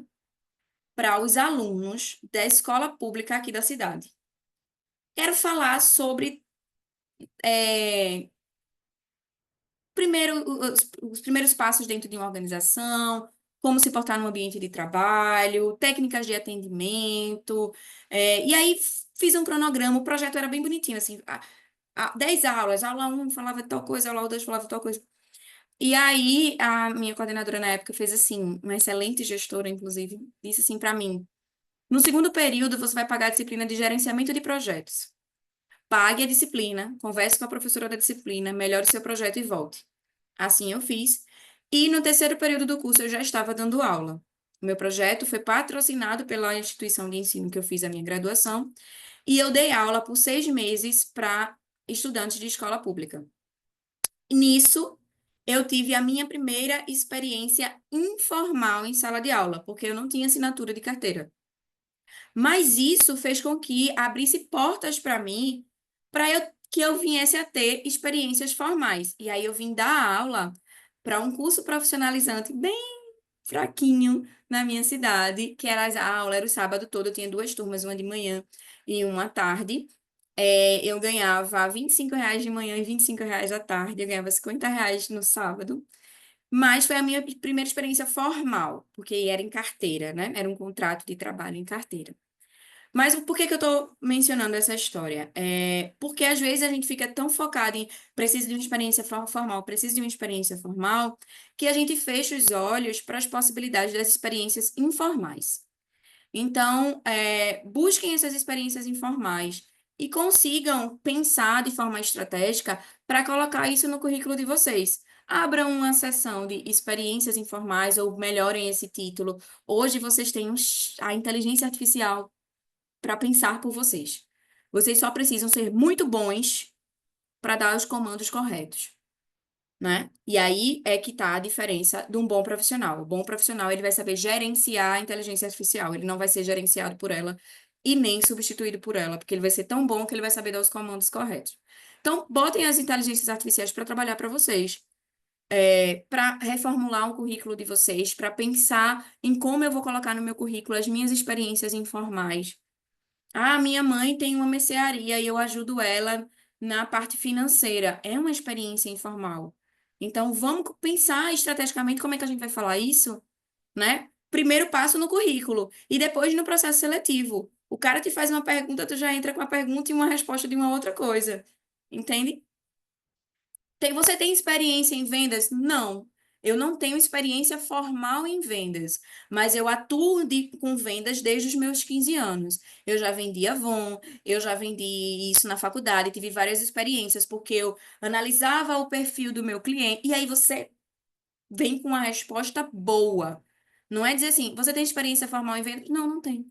para os alunos da escola pública aqui da cidade. Quero falar sobre primeiro, os primeiros passos dentro de uma organização, como se portar no ambiente de trabalho, técnicas de atendimento. E aí fiz um cronograma, o projeto era bem bonitinho, assim, 10 aulas, aula um falava de tal coisa, aula 2 falava de tal coisa. E aí, a minha coordenadora na época fez assim, uma excelente gestora, inclusive, disse assim para mim: no segundo período, você vai pagar a disciplina de gerenciamento de projetos. Pague a disciplina, converse com a professora da disciplina, melhore seu projeto e volte. Assim eu fiz. E no terceiro período do curso, eu já estava dando aula. O meu projeto foi patrocinado pela instituição de ensino que eu fiz a minha graduação, e eu dei aula por 6 meses para estudantes de escola pública. Nisso, eu tive a minha primeira experiência informal em sala de aula, porque eu não tinha assinatura de carteira. Mas isso fez com que abrisse portas para mim, que eu viesse a ter experiências formais. E aí eu vim dar aula para um curso profissionalizante bem fraquinho na minha cidade, que era a aula, era o sábado todo, eu tinha 2 turmas, uma de manhã e uma à tarde. Eu ganhava R$ 25 de manhã e R$ 25 à tarde, eu ganhava R$ 50 no sábado. Mas foi a minha primeira experiência formal, porque era em carteira, né? Era um contrato de trabalho em carteira. Mas por que que eu tô mencionando essa história? Porque às vezes a gente fica tão focado em preciso de uma experiência formal, preciso de uma experiência formal, que a gente fecha os olhos para as possibilidades das experiências informais. Então, busquem essas experiências informais e consigam pensar de forma estratégica para colocar isso no currículo de vocês. Abram uma seção de experiências informais ou melhorem esse título. Hoje vocês têm a inteligência artificial para pensar por vocês. Vocês só precisam ser muito bons para dar os comandos corretos, né? E aí é que tá a diferença de um bom profissional. O bom profissional, ele vai saber gerenciar a inteligência artificial, ele não vai ser gerenciado por ela e nem substituído por ela, porque ele vai ser tão bom que ele vai saber dar os comandos corretos. Então, botem as inteligências artificiais para trabalhar para vocês, para reformular o currículo de vocês, para pensar em como eu vou colocar no meu currículo as minhas experiências informais. Ah, minha mãe tem uma mercearia e eu ajudo ela na parte financeira. É uma experiência informal. Então, vamos pensar estrategicamente como é que a gente vai falar isso, né? Primeiro passo no currículo e depois no processo seletivo. O cara te faz uma pergunta, tu já entra com a pergunta e uma resposta de uma outra coisa. Entende? Você tem experiência em vendas? Não. Eu não tenho experiência formal em vendas, mas eu atuo com vendas desde os meus 15 anos. Eu já vendi Avon, eu já vendi isso na faculdade, tive várias experiências, porque eu analisava o perfil do meu cliente, e aí você vem com uma resposta boa. Não é dizer assim, você tem experiência formal em vendas? Não, não tenho.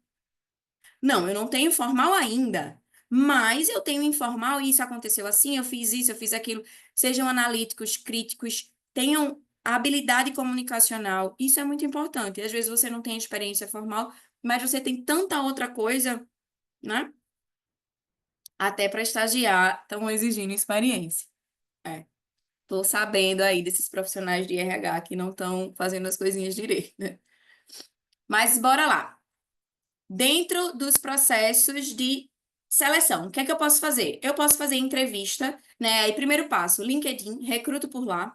Não, eu não tenho formal ainda, mas eu tenho informal e isso aconteceu assim, eu fiz isso, eu fiz aquilo. Sejam analíticos, críticos, tenham habilidade comunicacional. Isso é muito importante. Às vezes você não tem experiência formal, mas você tem tanta outra coisa, né? Até para estagiar, estão exigindo experiência. É. Tô sabendo aí desses profissionais de RH que não estão fazendo as coisinhas direito, né? Mas bora lá. Dentro dos processos de Seleção. O que é que eu posso fazer? Eu posso fazer entrevista, né? Aí, primeiro passo, LinkedIn, recruto por lá.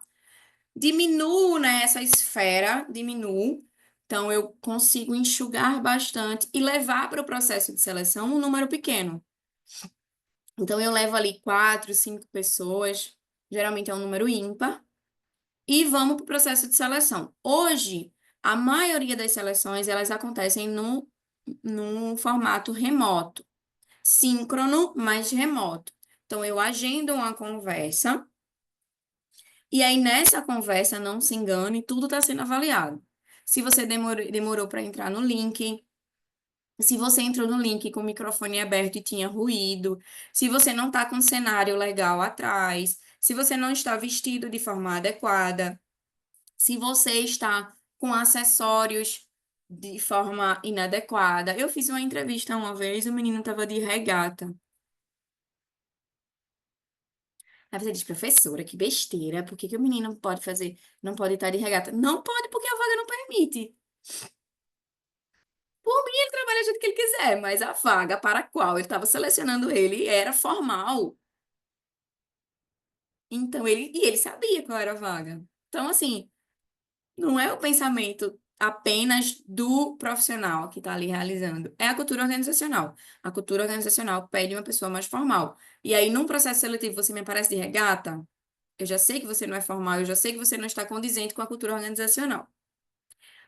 Diminuo, né, essa esfera, diminuo. Então, eu consigo enxugar bastante e levar para o processo de seleção um número pequeno. Então, eu levo ali 4, 5 pessoas, geralmente é um número ímpar, e vamos para o processo de seleção. Hoje, a maioria das seleções, elas acontecem no formato remoto, síncrono, mas remoto. Então, eu agendo uma conversa, e aí nessa conversa, não se engane, tudo está sendo avaliado. Se você demorou para entrar no link, se você entrou no link com o microfone aberto e tinha ruído, se você não está com um cenário legal atrás, se você não está vestido de forma adequada, se você está com acessórios de forma inadequada. Eu fiz uma entrevista uma vez, o menino estava de regata. Aí você diz, professora, que besteira, por que que o menino pode fazer, não pode estar de regata? Não pode porque a vaga não permite. Por mim, ele trabalha do jeito que ele quiser, mas a vaga para a qual ele estava selecionando ele era formal. Então, ele sabia qual era a vaga. Então, assim, não é o pensamento apenas do profissional que está ali realizando, é a cultura organizacional. A cultura organizacional pede uma pessoa mais formal. E aí, num processo seletivo, você me aparece de regata, eu já sei que você não é formal, eu já sei que você não está condizente com a cultura organizacional.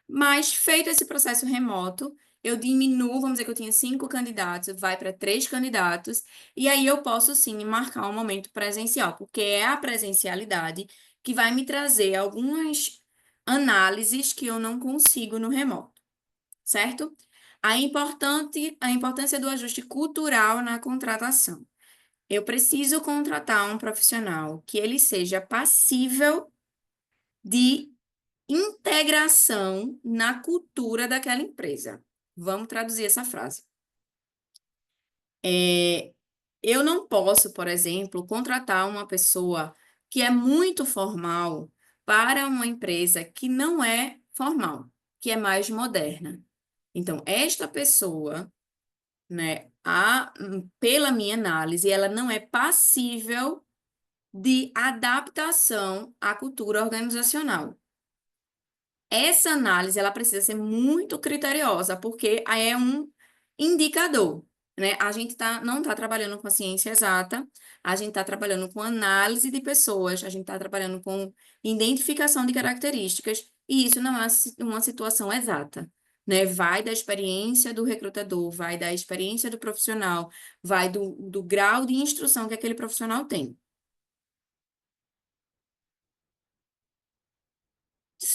Mas, feito esse processo remoto, eu diminuo, vamos dizer que eu tinha 5 candidatos, vai para 3 candidatos, e aí eu posso sim marcar um momento presencial, porque é a presencialidade que vai me trazer algumas análises que eu não consigo no remoto, certo? A importância do ajuste cultural na contratação. Eu preciso contratar um profissional que ele seja passível de integração na cultura daquela empresa. Vamos traduzir essa frase. É, eu não posso, por exemplo, contratar uma pessoa que é muito formal para uma empresa que não é formal, que é mais moderna. Então, esta pessoa, né, pela minha análise, ela não é passível de adaptação à cultura organizacional. Essa análise ela precisa ser muito criteriosa, porque aí é um indicador, né? A gente não está trabalhando com a ciência exata, a gente está trabalhando com análise de pessoas, a gente está trabalhando com identificação de características, e isso não é uma situação exata, né? Vai da experiência do recrutador, vai da experiência do profissional, vai do grau de instrução que aquele profissional tem.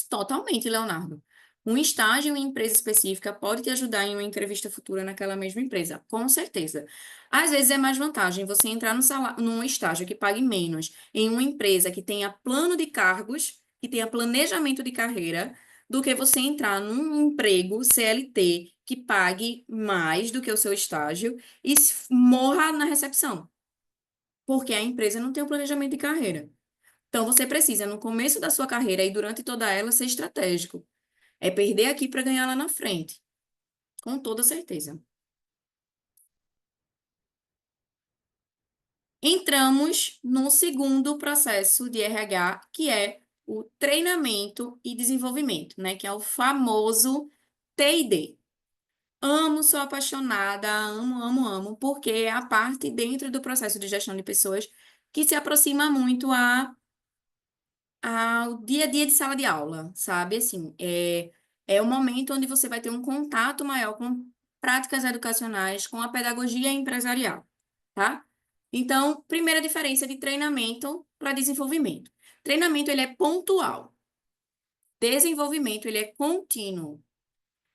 Totalmente, Leonardo. Um estágio em empresa específica pode te ajudar em uma entrevista futura naquela mesma empresa, com certeza. Às vezes é mais vantagem você entrar num estágio que pague menos em uma empresa que tenha plano de cargos, que tenha planejamento de carreira, do que você entrar num emprego CLT que pague mais do que o seu estágio e morra na recepção, porque a empresa não tem um planejamento de carreira. Então, você precisa, no começo da sua carreira e durante toda ela, ser estratégico. É perder aqui para ganhar lá na frente, com toda certeza. Entramos no segundo processo de RH, que é o treinamento e desenvolvimento, né? Que é o famoso T&D. Amo, sou apaixonada, amo, amo, amo, porque é a parte dentro do processo de gestão de pessoas que se aproxima muito ao dia a dia de sala de aula, sabe? Assim, é o momento onde você vai ter um contato maior com práticas educacionais, com a pedagogia empresarial, tá? Então, primeira diferença de treinamento para desenvolvimento. Treinamento, ele é pontual. Desenvolvimento, ele é contínuo.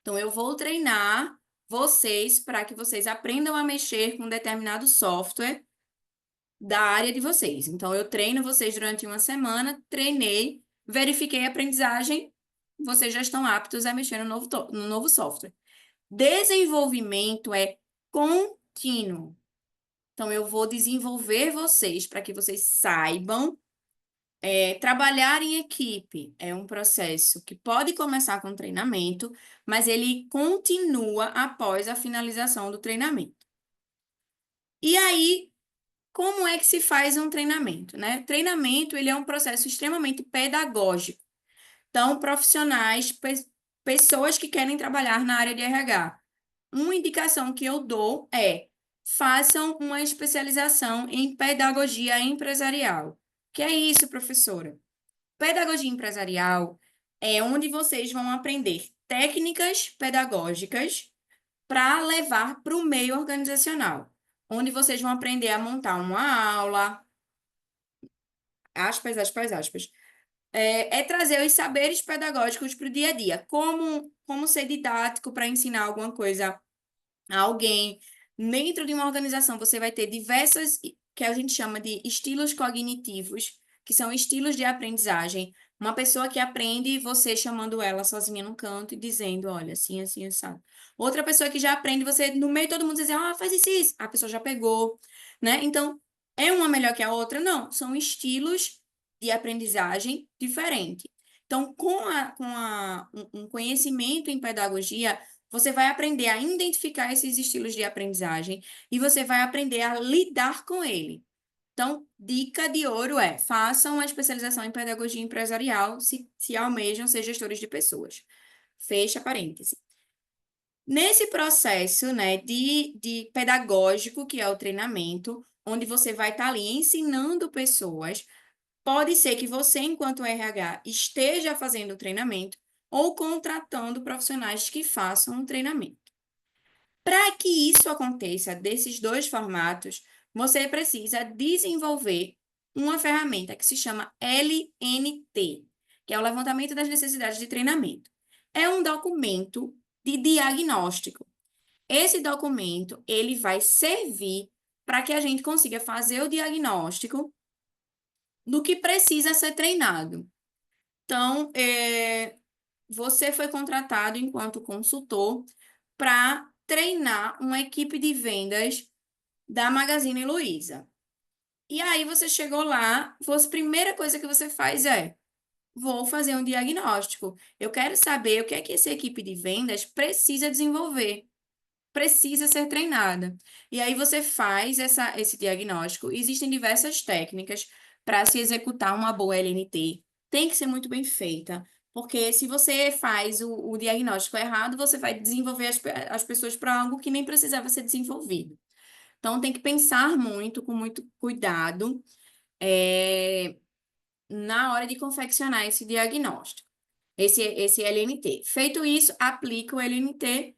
Então, eu vou treinar vocês para que vocês aprendam a mexer com determinado software da área de vocês. Então, eu treino vocês durante uma semana, treinei, verifiquei a aprendizagem, vocês já estão aptos a mexer no novo software. Desenvolvimento é contínuo. Então, eu vou desenvolver vocês para que vocês saibam trabalhar em equipe. É um processo que pode começar com treinamento, mas ele continua após a finalização do treinamento. E aí, como é que se faz um treinamento, né? Treinamento, ele é um processo extremamente pedagógico. Então, profissionais, pessoas que querem trabalhar na área de RH. Uma indicação que eu dou é: façam uma especialização em pedagogia empresarial. Que é isso, professora? Pedagogia empresarial é onde vocês vão aprender técnicas pedagógicas para levar para o meio organizacional, onde vocês vão aprender a montar uma aula, aspas, aspas, aspas. É trazer os saberes pedagógicos para o dia a dia, como ser didático para ensinar alguma coisa a alguém. Dentro de uma organização, você vai ter diversas, que a gente chama de estilos cognitivos, que são estilos de aprendizagem. Uma pessoa que aprende, você chamando ela sozinha num canto e dizendo, olha, assim, assim, assim. Outra pessoa que já aprende, você, no meio, todo mundo dizer, ah, faz isso, isso. A pessoa já pegou, né? Então, é uma melhor que a outra? Não, são estilos de aprendizagem diferentes. Então, um conhecimento em pedagogia, você vai aprender a identificar esses estilos de aprendizagem e você vai aprender a lidar com ele. Então, dica de ouro é: façam uma especialização em pedagogia empresarial se almejam ser gestores de pessoas. Fecha parêntese. Nesse processo, né, de pedagógico, que é o treinamento, onde você vai estar ali ensinando pessoas, pode ser que você, enquanto RH, esteja fazendo o treinamento ou contratando profissionais que façam o treinamento. Para que isso aconteça desses dois formatos, você precisa desenvolver uma ferramenta que se chama LNT, que é o Levantamento das Necessidades de Treinamento. É um documento de diagnóstico. Esse documento, ele vai servir para que a gente consiga fazer o diagnóstico do que precisa ser treinado. Então, você foi contratado enquanto consultor para treinar uma equipe de vendas da Magazine Luiza. E aí você chegou lá, a primeira coisa que você faz é: vou fazer um diagnóstico. Eu quero saber o que é que essa equipe de vendas precisa desenvolver, precisa ser treinada. E aí você faz esse diagnóstico. Existem diversas técnicas para se executar uma boa LNT. Tem que ser muito bem feita, porque se você faz o diagnóstico errado, você vai desenvolver as pessoas para algo que nem precisava ser desenvolvido. Então, tem que pensar muito, com muito cuidado, é, na hora de confeccionar esse diagnóstico, esse LNT. Feito isso, aplica o LNT,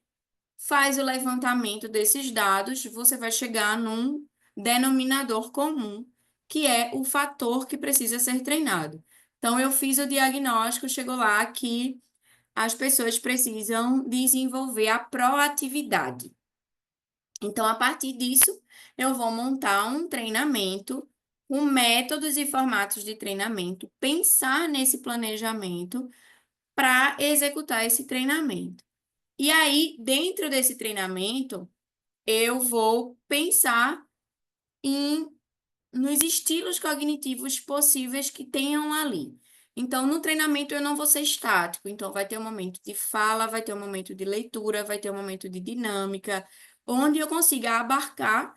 faz o levantamento desses dados, você vai chegar num denominador comum, que é o fator que precisa ser treinado. Então, eu fiz o diagnóstico, chegou lá que as pessoas precisam desenvolver a proatividade. Então, a partir disso, eu vou montar um treinamento com métodos e formatos de treinamento, pensar nesse planejamento para executar esse treinamento. E aí, dentro desse treinamento, eu vou pensar em nos estilos cognitivos possíveis que tenham ali. Então, no treinamento eu não vou ser estático, então vai ter um momento de fala, vai ter um momento de leitura, vai ter um momento de dinâmica, onde eu consiga abarcar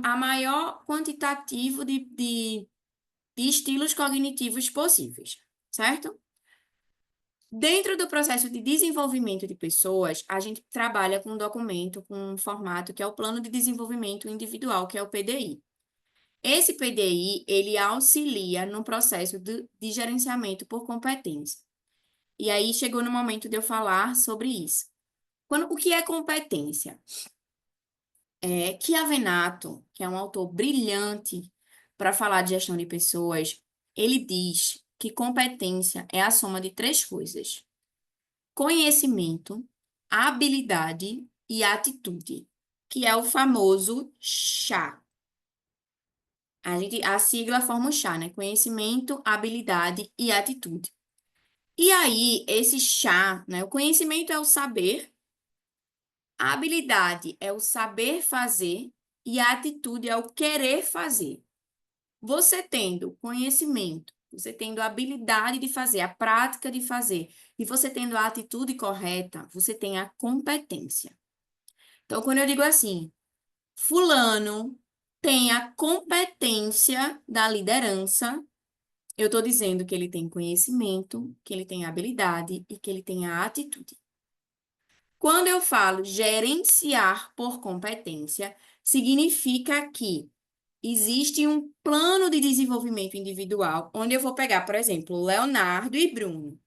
a maior quantitativo de estilos cognitivos possíveis, certo? Dentro do processo de desenvolvimento de pessoas, a gente trabalha com um documento, com um formato que é o Plano de Desenvolvimento Individual, que é o PDI. Esse PDI, ele auxilia no processo de gerenciamento por competência. E aí chegou no momento de eu falar sobre isso. O que é competência? Chiavenato, que é um autor brilhante para falar de gestão de pessoas, ele diz que competência é a soma de três coisas: conhecimento, habilidade e atitude, que é o famoso chá. A sigla forma o chá, né? Conhecimento, habilidade e atitude. E aí, esse chá, né? O conhecimento é o saber, a habilidade é o saber fazer e a atitude é o querer fazer. Você tendo conhecimento, você tendo a habilidade de fazer, a prática de fazer, e você tendo a atitude correta, você tem a competência. Então, quando eu digo assim, fulano tem a competência da liderança. Eu estou dizendo que ele tem conhecimento, que ele tem habilidade e que ele tem a atitude. Quando eu falo gerenciar por competência, significa que existe um plano de desenvolvimento individual, onde eu vou pegar, por exemplo, Leonardo e Bruno.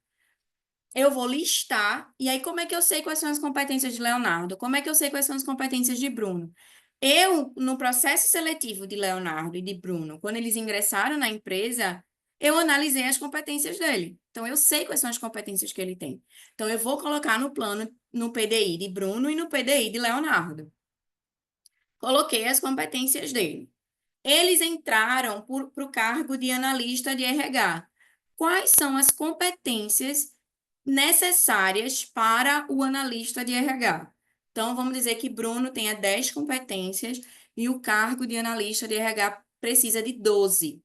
Eu vou listar, e aí como é que eu sei quais são as competências de Leonardo? Como é que eu sei quais são as competências de Bruno? Eu, no processo seletivo de Leonardo e de Bruno, quando eles ingressaram na empresa, eu analisei as competências dele. Então, eu sei quais são as competências que ele tem. Então, eu vou colocar no plano, no PDI de Bruno e no PDI de Leonardo. Coloquei as competências dele. Eles entraram para o cargo de analista de RH. Quais são as competências necessárias para o analista de RH? Então, vamos dizer que Bruno tenha 10 competências e o cargo de analista de RH precisa de 12.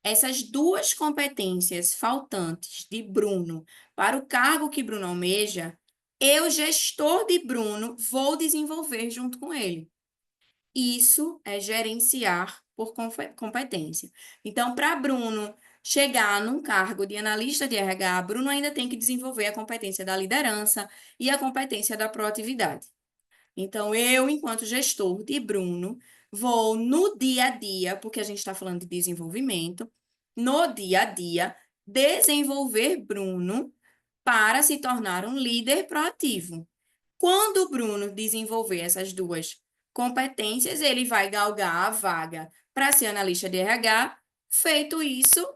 Essas duas competências faltantes de Bruno para o cargo que Bruno almeja, eu, gestor de Bruno, vou desenvolver junto com ele. Isso é gerenciar por competência. Então, para Bruno chegar num cargo de analista de RH, Bruno ainda tem que desenvolver a competência da liderança e a competência da proatividade. Então, eu, enquanto gestor de Bruno, vou no dia a dia, porque a gente está falando de desenvolvimento, no dia a dia, desenvolver Bruno para se tornar um líder proativo. Quando o Bruno desenvolver essas duas competências, ele vai galgar a vaga para ser analista de RH. Feito isso,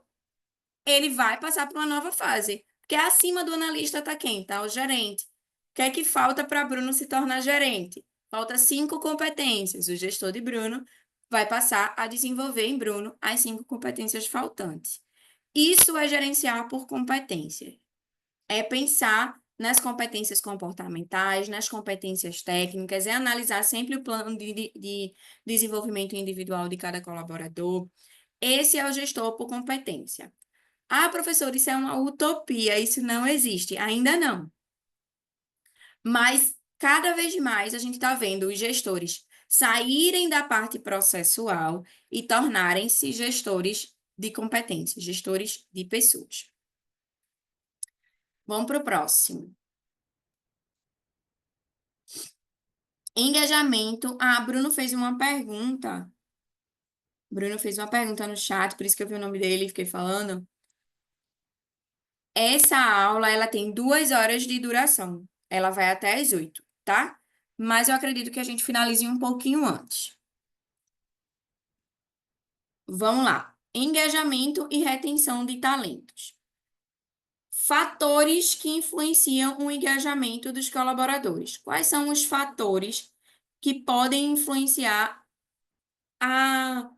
ele vai passar para uma nova fase. Porque acima do analista está quem? Está o gerente. O que é que falta para Bruno se tornar gerente? Falta 5 competências. O gestor de Bruno vai passar a desenvolver em Bruno as 5 competências faltantes. Isso é gerenciar por competência. É pensar nas competências comportamentais, nas competências técnicas, é analisar sempre o plano de desenvolvimento individual de cada colaborador. Esse é o gestor por competência. Ah, professor, isso é uma utopia, isso não existe. Ainda não. Mas cada vez mais a gente está vendo os gestores saírem da parte processual e tornarem-se gestores de competências, gestores de pessoas. Vamos para o próximo. Engajamento. Ah, Bruno fez uma pergunta. Bruno fez uma pergunta no chat, por isso que eu vi o nome dele e fiquei falando. Essa aula, ela tem 2 horas de duração. Ela vai até às 8, tá? Mas eu acredito que a gente finalize um pouquinho antes. Vamos lá. Engajamento e retenção de talentos. Fatores que influenciam o engajamento dos colaboradores. Quais são os fatores que podem influenciar a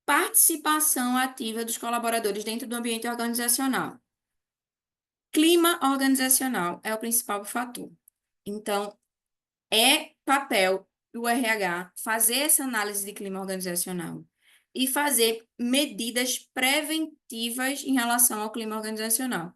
participação ativa dos colaboradores dentro do ambiente organizacional? Clima organizacional é o principal fator. Então, é papel do RH fazer essa análise de clima organizacional e fazer medidas preventivas em relação ao clima organizacional.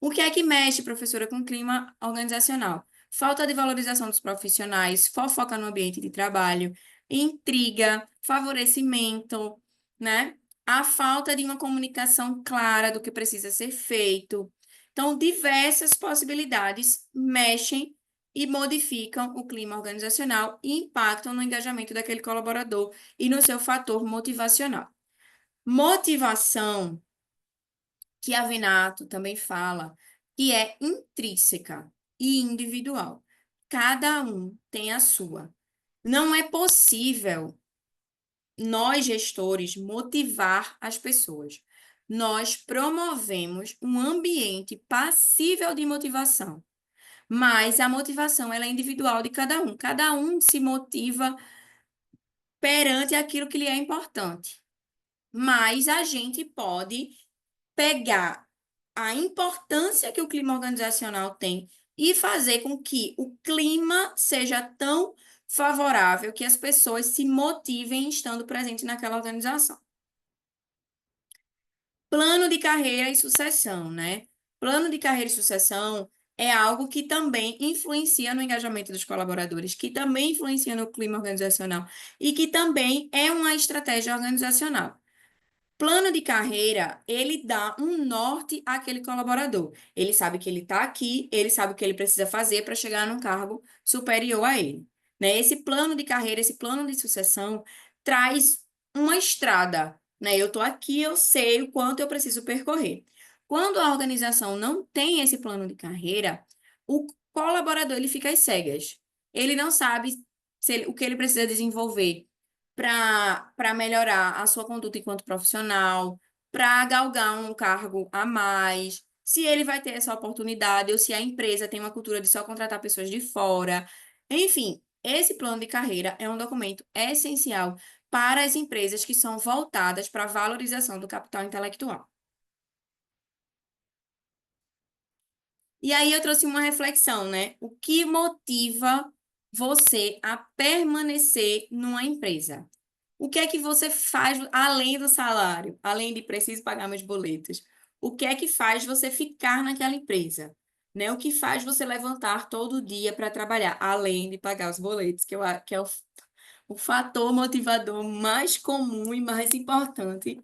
O que é que mexe, professora, com o clima organizacional? Falta de valorização dos profissionais, fofoca no ambiente de trabalho, intriga, favorecimento, né? A falta de uma comunicação clara do que precisa ser feito. Então, diversas possibilidades mexem e modificam o clima organizacional e impactam no engajamento daquele colaborador e no seu fator motivacional. Motivação, que a Venato também fala, que é intrínseca e individual. Cada um tem a sua. Não é possível nós, gestores, motivar as pessoas. Nós promovemos um ambiente passível de motivação. Mas a motivação ela é individual de cada um. Cada um se motiva perante aquilo que lhe é importante. Mas a gente pode pegar a importância que o clima organizacional tem e fazer com que o clima seja tão favorável que as pessoas se motivem estando presentes naquela organização. Plano de carreira e sucessão, né? Plano de carreira e sucessão é algo que também influencia no engajamento dos colaboradores, que também influencia no clima organizacional e que também é uma estratégia organizacional. Plano de carreira, ele dá um norte àquele colaborador. Ele sabe que ele está aqui, ele sabe o que ele precisa fazer para chegar num cargo superior a ele. Né? Esse plano de carreira, esse plano de sucessão traz uma estrada. Né? Eu estou aqui, eu sei o quanto eu preciso percorrer. Quando a organização não tem esse plano de carreira, o colaborador ele fica às cegas. Ele não sabe o que ele precisa desenvolver para melhorar a sua conduta enquanto profissional, para galgar um cargo a mais, se ele vai ter essa oportunidade ou se a empresa tem uma cultura de só contratar pessoas de fora. Enfim, esse plano de carreira é um documento essencial para as empresas que são voltadas para a valorização do capital intelectual. E aí eu trouxe uma reflexão, né? O que motiva você a permanecer numa empresa? O que é que você faz além do salário, além de preciso pagar meus boletos? O que é que faz você ficar naquela empresa? Né? O que faz você levantar todo dia para trabalhar, além de pagar os boletos, que é o fator motivador mais comum e mais importante.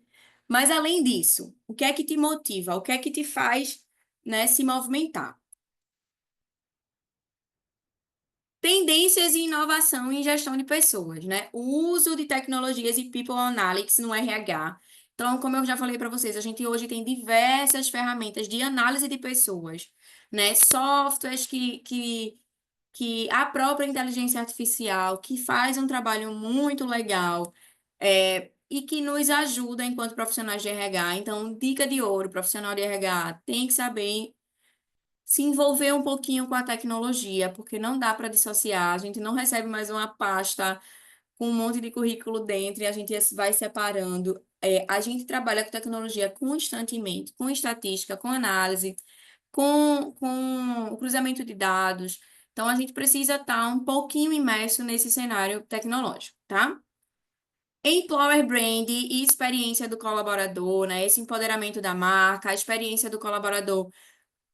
Mas além disso, o que é que te motiva? O que é que te faz, né, se movimentar? Tendências e inovação em gestão de pessoas, né? O uso de tecnologias e People Analytics no RH. Então, como eu já falei para vocês, a gente hoje tem diversas ferramentas de análise de pessoas, né? Softwares que a própria inteligência artificial, que faz um trabalho muito legal, e que nos ajuda enquanto profissionais de RH. Então, dica de ouro, profissional de RH, tem que saber se envolver um pouquinho com a tecnologia, porque não dá para dissociar. A gente não recebe mais uma pasta com um monte de currículo dentro e a gente vai separando. A gente trabalha com tecnologia constantemente, com estatística, com análise, com o cruzamento de dados. Então, a gente precisa estar um pouquinho imerso nesse cenário tecnológico, tá? Employer brand e experiência do colaborador, né? Esse empoderamento da marca, a experiência do colaborador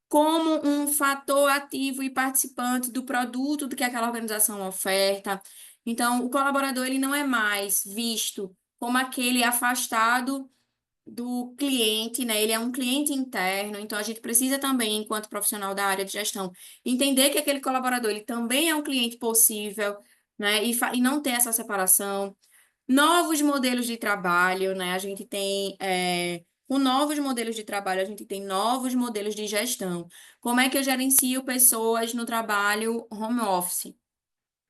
como um fator ativo e participante do produto do que aquela organização oferta. Então, o colaborador ele não é mais visto como aquele afastado do cliente, né? Ele é um cliente interno, então a gente precisa também, enquanto profissional da área de gestão, entender que aquele colaborador ele também é um cliente possível, né? E não ter essa separação. Novos modelos de trabalho, né? A gente tem, com novos modelos de trabalho, a gente tem novos modelos de gestão. Como é que eu gerencio pessoas no trabalho home office?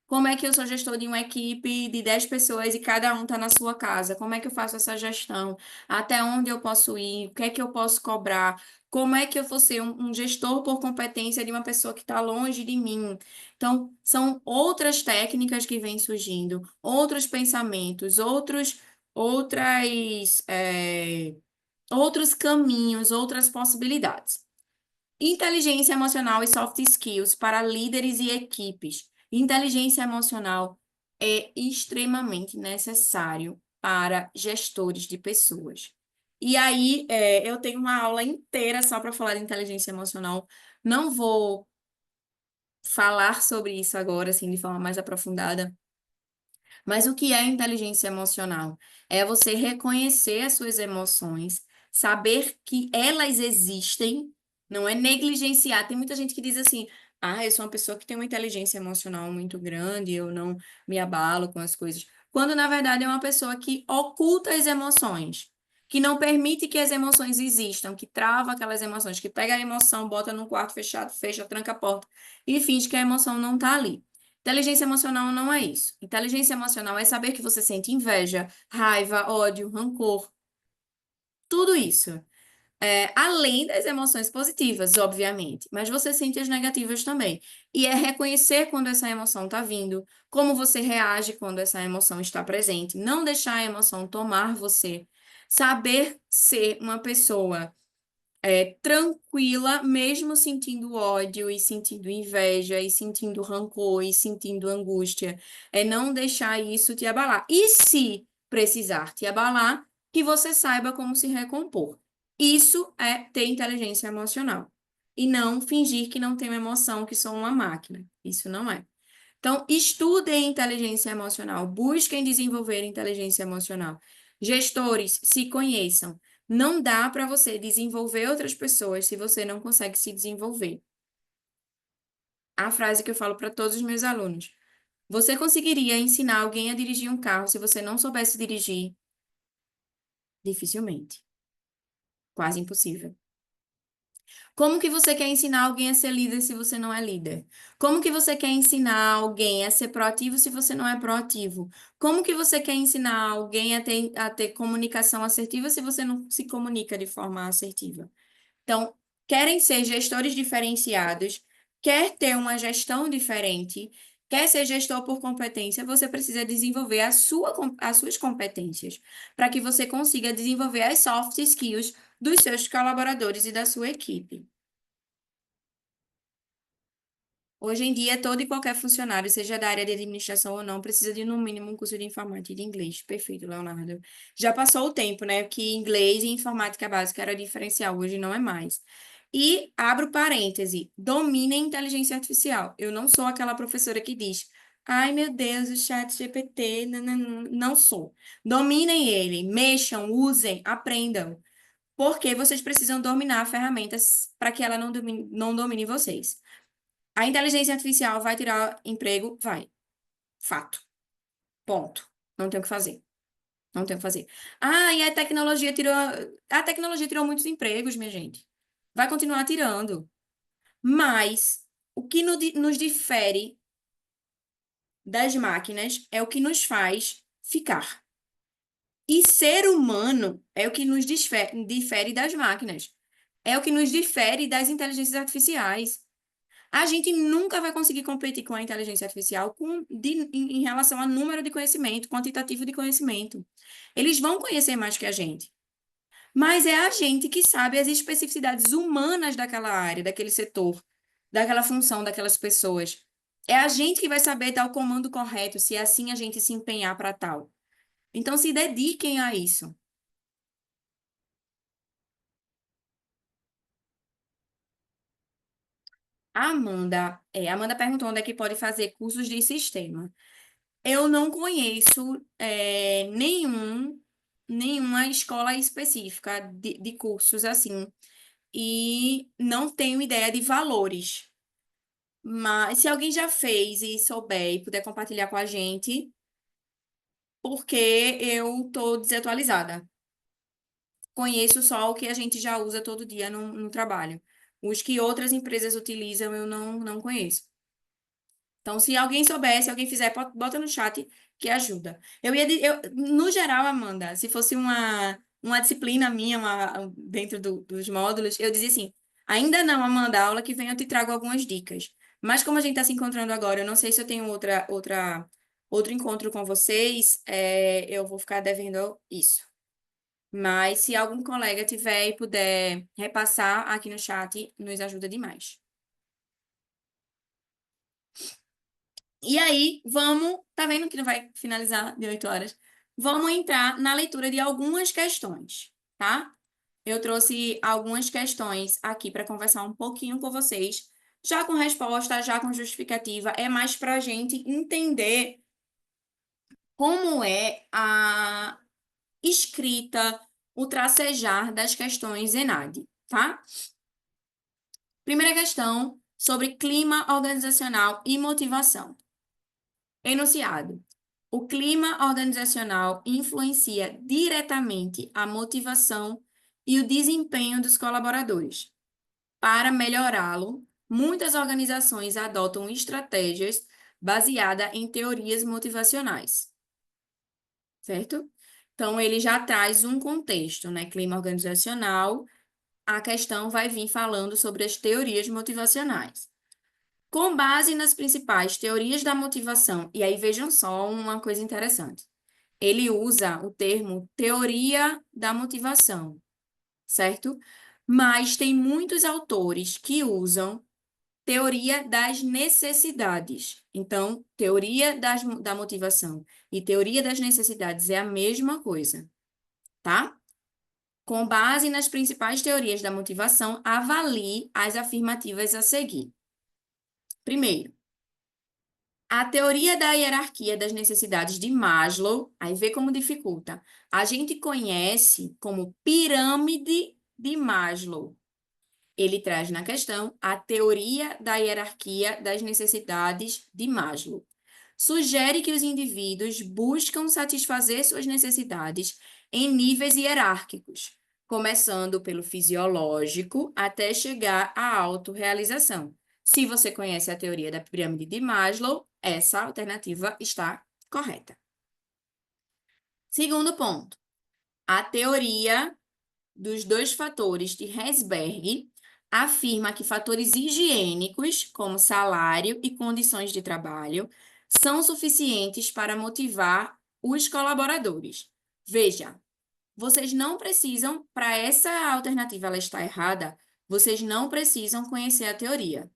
Como é que eu sou gestor de uma equipe de 10 pessoas e cada um está na sua casa? Como é que eu faço essa gestão? Até onde eu posso ir? O que é que eu posso cobrar? Como é que eu vou ser um gestor por competência de uma pessoa que está longe de mim? Então, são outras técnicas que vêm surgindo, outros pensamentos, outras, outros caminhos, outras possibilidades. Inteligência emocional e soft skills para líderes e equipes. Inteligência emocional é extremamente necessário para gestores de pessoas. E aí, eu tenho uma aula inteira só para falar de inteligência emocional. Não vou falar sobre isso agora, assim, de forma mais aprofundada, mas o que é inteligência emocional? É você reconhecer as suas emoções, saber que elas existem, não é negligenciar. Tem muita gente que diz assim: ah, eu sou uma pessoa que tem uma inteligência emocional muito grande, eu não me abalo com as coisas. Quando, na verdade, é uma pessoa que oculta as emoções, que não permite que as emoções existam, que trava aquelas emoções, que pega a emoção, bota num quarto fechado, fecha, tranca a porta e finge que a emoção não está ali. Inteligência emocional não é isso. Inteligência emocional é saber que você sente inveja, raiva, ódio, rancor, tudo isso. Além das emoções positivas, obviamente, mas você sente as negativas também. E é reconhecer quando essa emoção está vindo, como você reage quando essa emoção está presente, não deixar a emoção tomar você. Saber ser uma pessoa tranquila, mesmo sentindo ódio e sentindo inveja e sentindo rancor e sentindo angústia. É não deixar isso te abalar. E se precisar te abalar, que você saiba como se recompor. Isso é ter inteligência emocional. e não fingir que não tenho emoção, que sou uma máquina. Isso não é. Então, estudem inteligência emocional, busquem desenvolver inteligência emocional. Gestores, se conheçam. Não dá para você desenvolver outras pessoas se você não consegue se desenvolver. A frase que eu falo para todos os meus alunos. Você conseguiria ensinar alguém a dirigir um carro se você não soubesse dirigir? Dificilmente. Quase impossível. Como que você quer ensinar alguém a ser líder se você não é líder? Como que você quer ensinar alguém a ser proativo se você não é proativo? Como que você quer ensinar alguém a ter comunicação assertiva se você não se comunica de forma assertiva? Então, querem ser gestores diferenciados, quer ter uma gestão diferente, quer ser gestor por competência, você precisa desenvolver as suas competências, para que você consiga desenvolver as soft skills dos seus colaboradores e da sua equipe. Hoje em dia, todo e qualquer funcionário, seja da área de administração ou não, precisa de, no mínimo, um curso de informática e de inglês. Perfeito, Leonardo. Já passou o tempo, né? Que inglês e informática básica era diferencial, hoje não é mais. E abro parêntese, dominem a inteligência artificial. Eu não sou aquela professora que diz, ai meu Deus, o chat GPT, não, não, não, não sou. Dominem ele, mexam, usem, aprendam. Porque vocês precisam dominar ferramentas para que ela não domine vocês. A inteligência artificial vai tirar emprego? Vai. Fato. Ponto. Não tem o que fazer. Não tem o que fazer. Ah, e a tecnologia tirou. A tecnologia tirou muitos empregos, minha gente. Vai continuar tirando. Mas o que nos difere das máquinas é o que nos faz ficar. E ser humano é o que nos difere das máquinas. É o que nos difere das inteligências artificiais. A gente nunca vai conseguir competir com a inteligência artificial em relação a número de conhecimento, quantitativo de conhecimento. Eles vão conhecer mais que a gente. Mas é a gente que sabe as especificidades humanas daquela área, daquele setor, daquela função, daquelas pessoas. É a gente que vai saber dar o comando correto, se assim a gente se empenhar para tal. Então, se dediquem a isso. Amanda perguntou onde é que pode fazer cursos de sistema. Eu não conheço nenhuma escola específica de cursos assim, e não tenho ideia de valores. Mas se alguém já fez e souber e puder compartilhar com a gente, porque eu tô desatualizada. Conheço só o que a gente já usa todo dia no trabalho. Os que outras empresas utilizam, eu não conheço. Então, se alguém souber, se alguém fizer, bota no chat que ajuda. No geral, Amanda, se fosse uma disciplina minha dentro dos módulos, eu dizia assim: ainda não, Amanda, a aula que vem eu te trago algumas dicas. Mas como a gente está se encontrando agora, eu não sei se eu tenho outro encontro com vocês, eu vou ficar devendo isso. Mas se algum colega tiver e puder repassar aqui no chat, nos ajuda demais. E aí, tá vendo que não vai finalizar de 8 horas? Vamos entrar na leitura de algumas questões, tá? Eu trouxe algumas questões aqui para conversar um pouquinho com vocês, já com resposta, já com justificativa. É mais para a gente entender como é a escrita, o tracejar das questões ENAD, tá? Primeira questão sobre clima organizacional e motivação. Enunciado. O clima organizacional influencia diretamente a motivação e o desempenho dos colaboradores. Para melhorá-lo, muitas organizações adotam estratégias baseadas em teorias motivacionais, certo? Então, ele já traz um contexto, né? Clima organizacional, a questão vai vir falando sobre as teorias motivacionais. Com base nas principais teorias da motivação, e aí vejam só uma coisa interessante. Ele usa o termo teoria da motivação, certo? Mas tem muitos autores que usam teoria das necessidades. Então, teoria da motivação e teoria das necessidades é a mesma coisa, tá? Com base nas principais teorias da motivação, avalie as afirmativas a seguir. Primeiro, a teoria da hierarquia das necessidades de Maslow, aí vê como dificulta. A gente conhece como pirâmide de Maslow. Ele traz na questão a teoria da hierarquia das necessidades de Maslow. Sugere que os indivíduos buscam satisfazer suas necessidades em níveis hierárquicos, começando pelo fisiológico até chegar à autorrealização. Se você conhece a teoria da pirâmide de Maslow, essa alternativa está correta. Segundo ponto, a teoria dos dois fatores de Herzberg afirma que fatores higiênicos, como salário e condições de trabalho, são suficientes para motivar os colaboradores. Veja, vocês não precisam, para essa alternativa ela estar errada, vocês não precisam conhecer a teoria.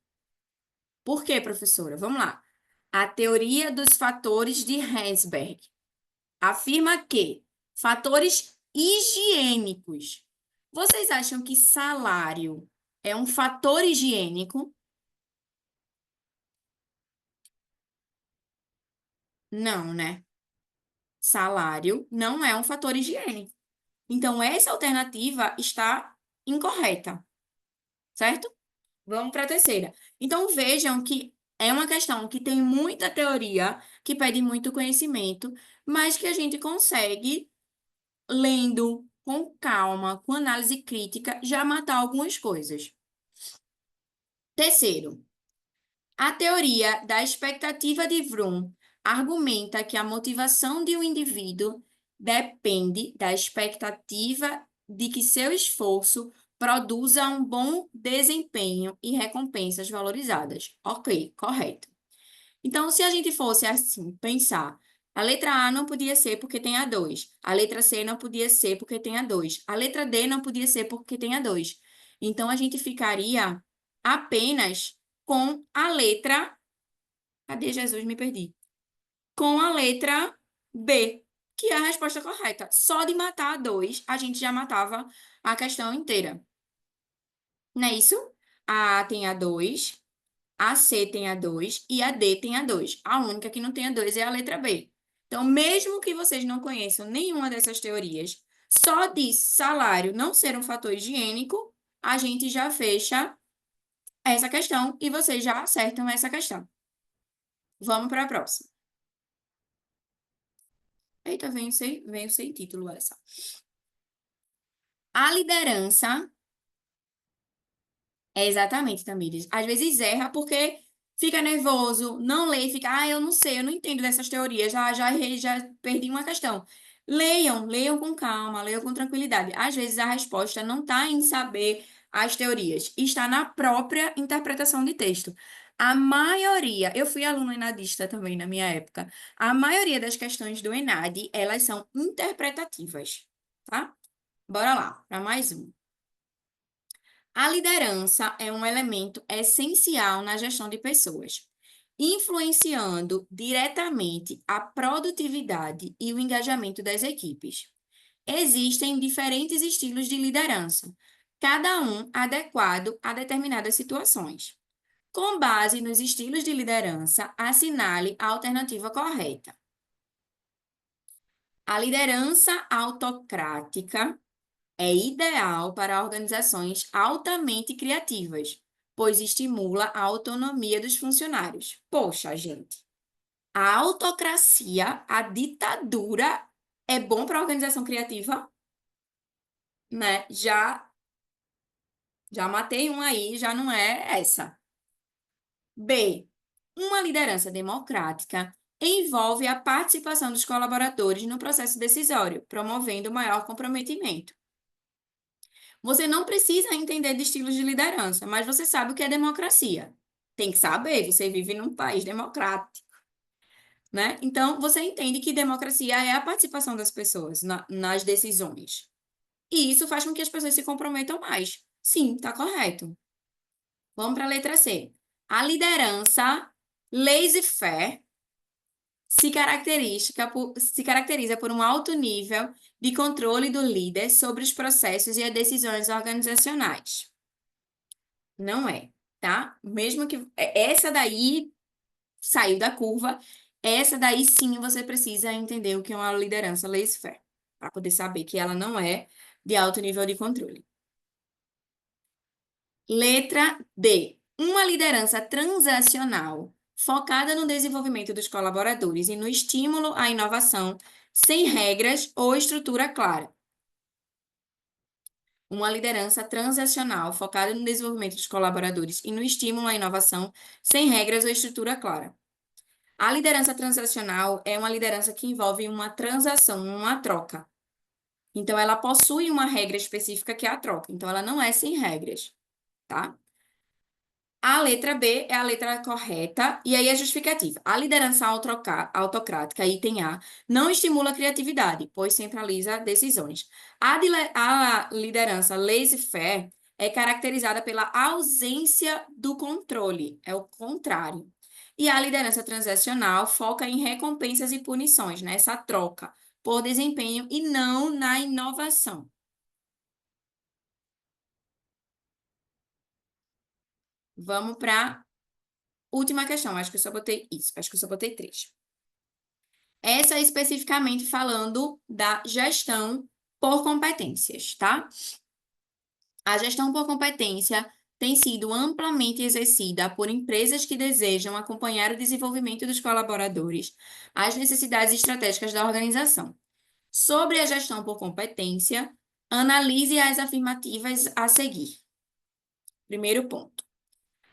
Por quê, professora? Vamos lá. A teoria dos fatores de Herzberg afirma que fatores higiênicos. Vocês acham que salário é um fator higiênico? Não, né? Salário não é um fator higiênico. Então, essa alternativa está incorreta, certo? Vamos para a terceira. Então, vejam que é uma questão que tem muita teoria, que pede muito conhecimento, mas que a gente consegue lendo com calma, com análise crítica, já matar algumas coisas. Terceiro, a teoria da expectativa de Vroom argumenta que a motivação de um indivíduo depende da expectativa de que seu esforço produza um bom desempenho e recompensas valorizadas. Ok, correto. Então, se a gente fosse assim, pensar, a letra A não podia ser porque tem a 2, a letra C não podia ser porque tem a 2, a letra D não podia ser porque tem a 2. Então, a gente ficaria apenas com a letra. Cadê Jesus? Me perdi. Com a letra B, que é a resposta correta. Só de matar a 2, a gente já matava a questão inteira. Não é isso? A A tem a 2. A C tem a 2 e a D tem a 2. A única que não tem a 2 é a letra B. Então, mesmo que vocês não conheçam nenhuma dessas teorias, só de salário não ser um fator higiênico, a gente já fecha essa questão e vocês já acertam essa questão. Vamos para a próxima. Eita, veio sem título essa. A liderança. É exatamente, Tamires. Às vezes erra porque fica nervoso, não lê, fica, eu não sei, eu não entendo dessas teorias, já errei, já perdi uma questão. Leiam com calma, leiam com tranquilidade. Às vezes a resposta não está em saber as teorias, está na própria interpretação de texto. A maioria, eu fui aluna enadista também na minha época, a maioria das questões do ENAD, elas são interpretativas, tá? Bora lá, para mais um. A liderança é um elemento essencial na gestão de pessoas, influenciando diretamente a produtividade e o engajamento das equipes. Existem diferentes estilos de liderança, cada um adequado a determinadas situações. Com base nos estilos de liderança, assinale a alternativa correta. A liderança autocrática é ideal para organizações altamente criativas, pois estimula a autonomia dos funcionários. Poxa, gente, a autocracia, a ditadura é bom para a organização criativa, né? Já matei um aí, já não é essa. B. Uma liderança democrática envolve a participação dos colaboradores no processo decisório, promovendo maior comprometimento. Você não precisa entender de estilos de liderança, mas você sabe o que é democracia. Tem que saber, você vive num país democrático, né? Então, você entende que democracia é a participação das pessoas nas decisões. E isso faz com que as pessoas se comprometam mais. Sim, está correto. Vamos para a letra C. A liderança laissez-faire se caracteriza por um alto nível de controle do líder sobre os processos e as decisões organizacionais. Não é, tá? Mesmo que essa daí saiu da curva, essa daí sim você precisa entender o que é uma liderança laissez-faire, para poder saber que ela não é de alto nível de controle. Letra D. Uma liderança transacional focada no desenvolvimento dos colaboradores e no estímulo à inovação, sem regras ou estrutura clara. Uma liderança transacional focada no desenvolvimento dos colaboradores e no estímulo à inovação, sem regras ou estrutura clara. A liderança transacional é uma liderança que envolve uma transação, uma troca. Então, ela possui uma regra específica que é a troca. Então, ela não é sem regras, tá? A letra B é a letra correta, e aí a justificativa. A liderança autocrática, item A, não estimula a criatividade, pois centraliza decisões. A liderança laissez-faire é caracterizada pela ausência do controle, é o contrário. E a liderança transacional foca em recompensas e punições, nessa troca por desempenho e não na inovação. Vamos para última questão. Acho que eu só botei isso. Acho que eu só botei três. Essa é especificamente falando da gestão por competências, tá? A gestão por competência tem sido amplamente exercida por empresas que desejam acompanhar o desenvolvimento dos colaboradores, as necessidades estratégicas da organização. Sobre a gestão por competência, analise as afirmativas a seguir. Primeiro ponto.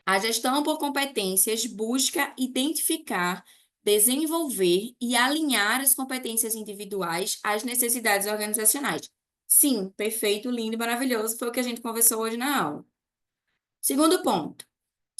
A gestão por competências busca identificar, desenvolver e alinhar as competências individuais às necessidades organizacionais. Sim, perfeito, lindo e maravilhoso, foi o que a gente conversou hoje na aula. Segundo ponto.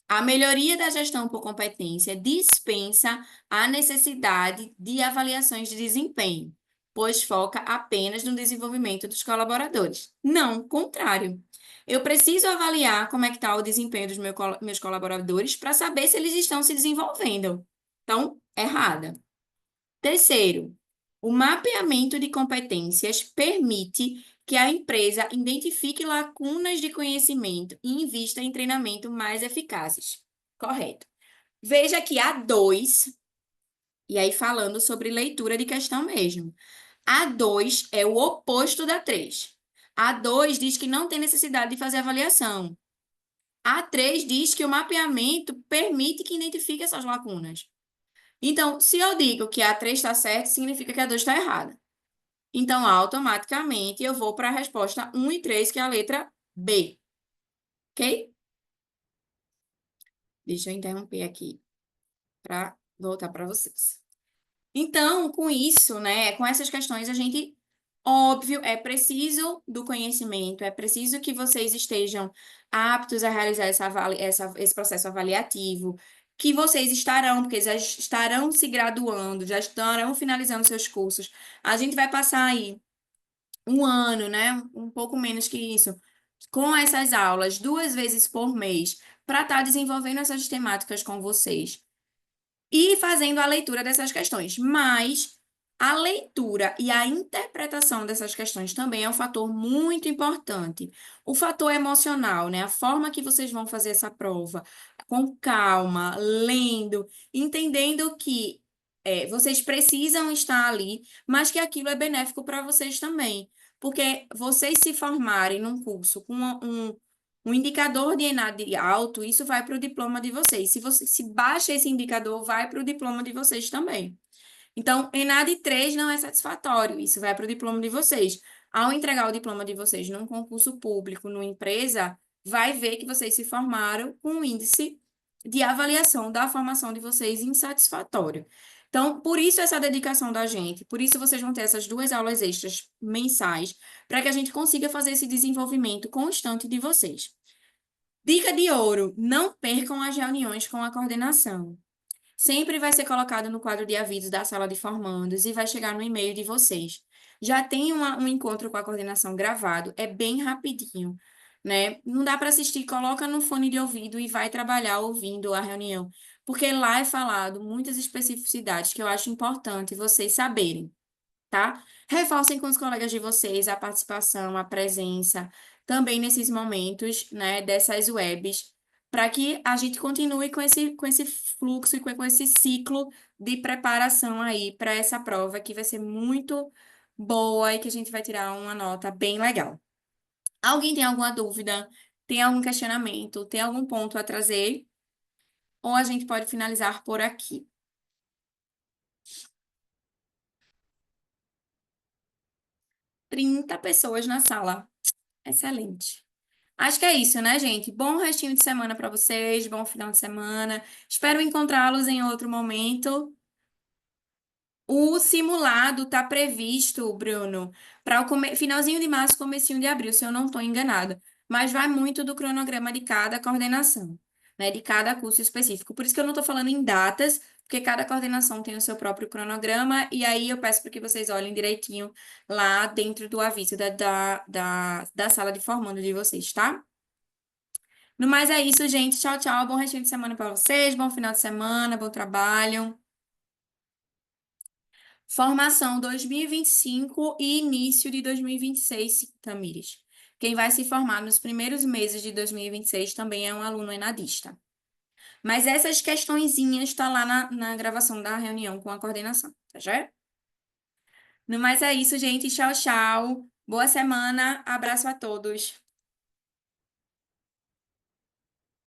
A melhoria da gestão por competência dispensa a necessidade de avaliações de desempenho, pois foca apenas no desenvolvimento dos colaboradores. Não, contrário. Eu preciso avaliar como é que está o desempenho dos meus colaboradores para saber se eles estão se desenvolvendo. Então, errada. Terceiro, o mapeamento de competências permite que a empresa identifique lacunas de conhecimento e invista em treinamento mais eficazes. Correto. Veja que a 2, e aí falando sobre leitura de questão mesmo. A 2 é o oposto da 3. A 2 diz que não tem necessidade de fazer avaliação. A 3 diz que o mapeamento permite que identifique essas lacunas. Então, se eu digo que a 3 está certa, significa que a 2 está errada. Então, automaticamente, eu vou para a resposta 1 e 3, que é a letra B. Ok? Deixa eu interromper aqui para voltar para vocês. Então, com isso, né, com essas questões, a gente, óbvio, é preciso do conhecimento, é preciso que vocês estejam aptos a realizar esse processo avaliativo, que vocês estarão, porque já estarão se graduando, já estarão finalizando seus cursos. A gente vai passar aí um ano, né, um pouco menos que isso, com essas aulas, 2 vezes por mês, para estar desenvolvendo essas temáticas com vocês e fazendo a leitura dessas questões. Mas a leitura e a interpretação dessas questões também é um fator muito importante. O fator emocional, né? A forma que vocês vão fazer essa prova, com calma, lendo, entendendo que vocês precisam estar ali, mas que aquilo é benéfico para vocês também. Porque vocês se formarem num curso com um indicador de ENAD alto, isso vai para o diploma de vocês. Se você se baixa esse indicador, vai para o diploma de vocês também. Então, ENAD 3 não é satisfatório, isso vai para o diploma de vocês. Ao entregar o diploma de vocês num concurso público, numa empresa, vai ver que vocês se formaram com um índice de avaliação da formação de vocês insatisfatório. Então, por isso essa dedicação da gente, por isso vocês vão ter essas 2 aulas extras mensais, para que a gente consiga fazer esse desenvolvimento constante de vocês. Dica de ouro: não percam as reuniões com a coordenação. Sempre vai ser colocado no quadro de avisos da sala de formandos e vai chegar no e-mail de vocês. Já tem um encontro com a coordenação gravado, é bem rapidinho, né? Não dá para assistir, coloca no fone de ouvido e vai trabalhar ouvindo a reunião, porque lá é falado muitas especificidades que eu acho importante vocês saberem, tá? Reforcem com os colegas de vocês a participação, a presença, também nesses momentos, né, dessas webs, para que a gente continue com esse fluxo e com esse ciclo de preparação aí para essa prova, que vai ser muito boa e que a gente vai tirar uma nota bem legal. Alguém tem alguma dúvida? Tem algum questionamento? Tem algum ponto a trazer? Ou a gente pode finalizar por aqui? 30 pessoas na sala. Excelente. Acho que é isso, né, gente? Bom restinho de semana para vocês, bom final de semana. Espero encontrá-los em outro momento. O simulado está previsto, Bruno, para o finalzinho de março, comecinho de abril, se eu não estou enganada. Mas vai muito do cronograma de cada coordenação, né? De cada curso específico. Por isso que eu não estou falando em datas, porque cada coordenação tem o seu próprio cronograma, e aí eu peço para que vocês olhem direitinho lá dentro do aviso da sala de formando de vocês, tá? No mais é isso, gente. Tchau, tchau. Bom restinho de semana para vocês, bom final de semana, bom trabalho. Formação 2025 e início de 2026, Tamires. Quem vai se formar nos primeiros meses de 2026 também é um aluno enadista. Mas essas questõezinhas estão lá na gravação da reunião com a coordenação, tá já? No mais é isso, gente. Tchau, tchau. Boa semana. Abraço a todos.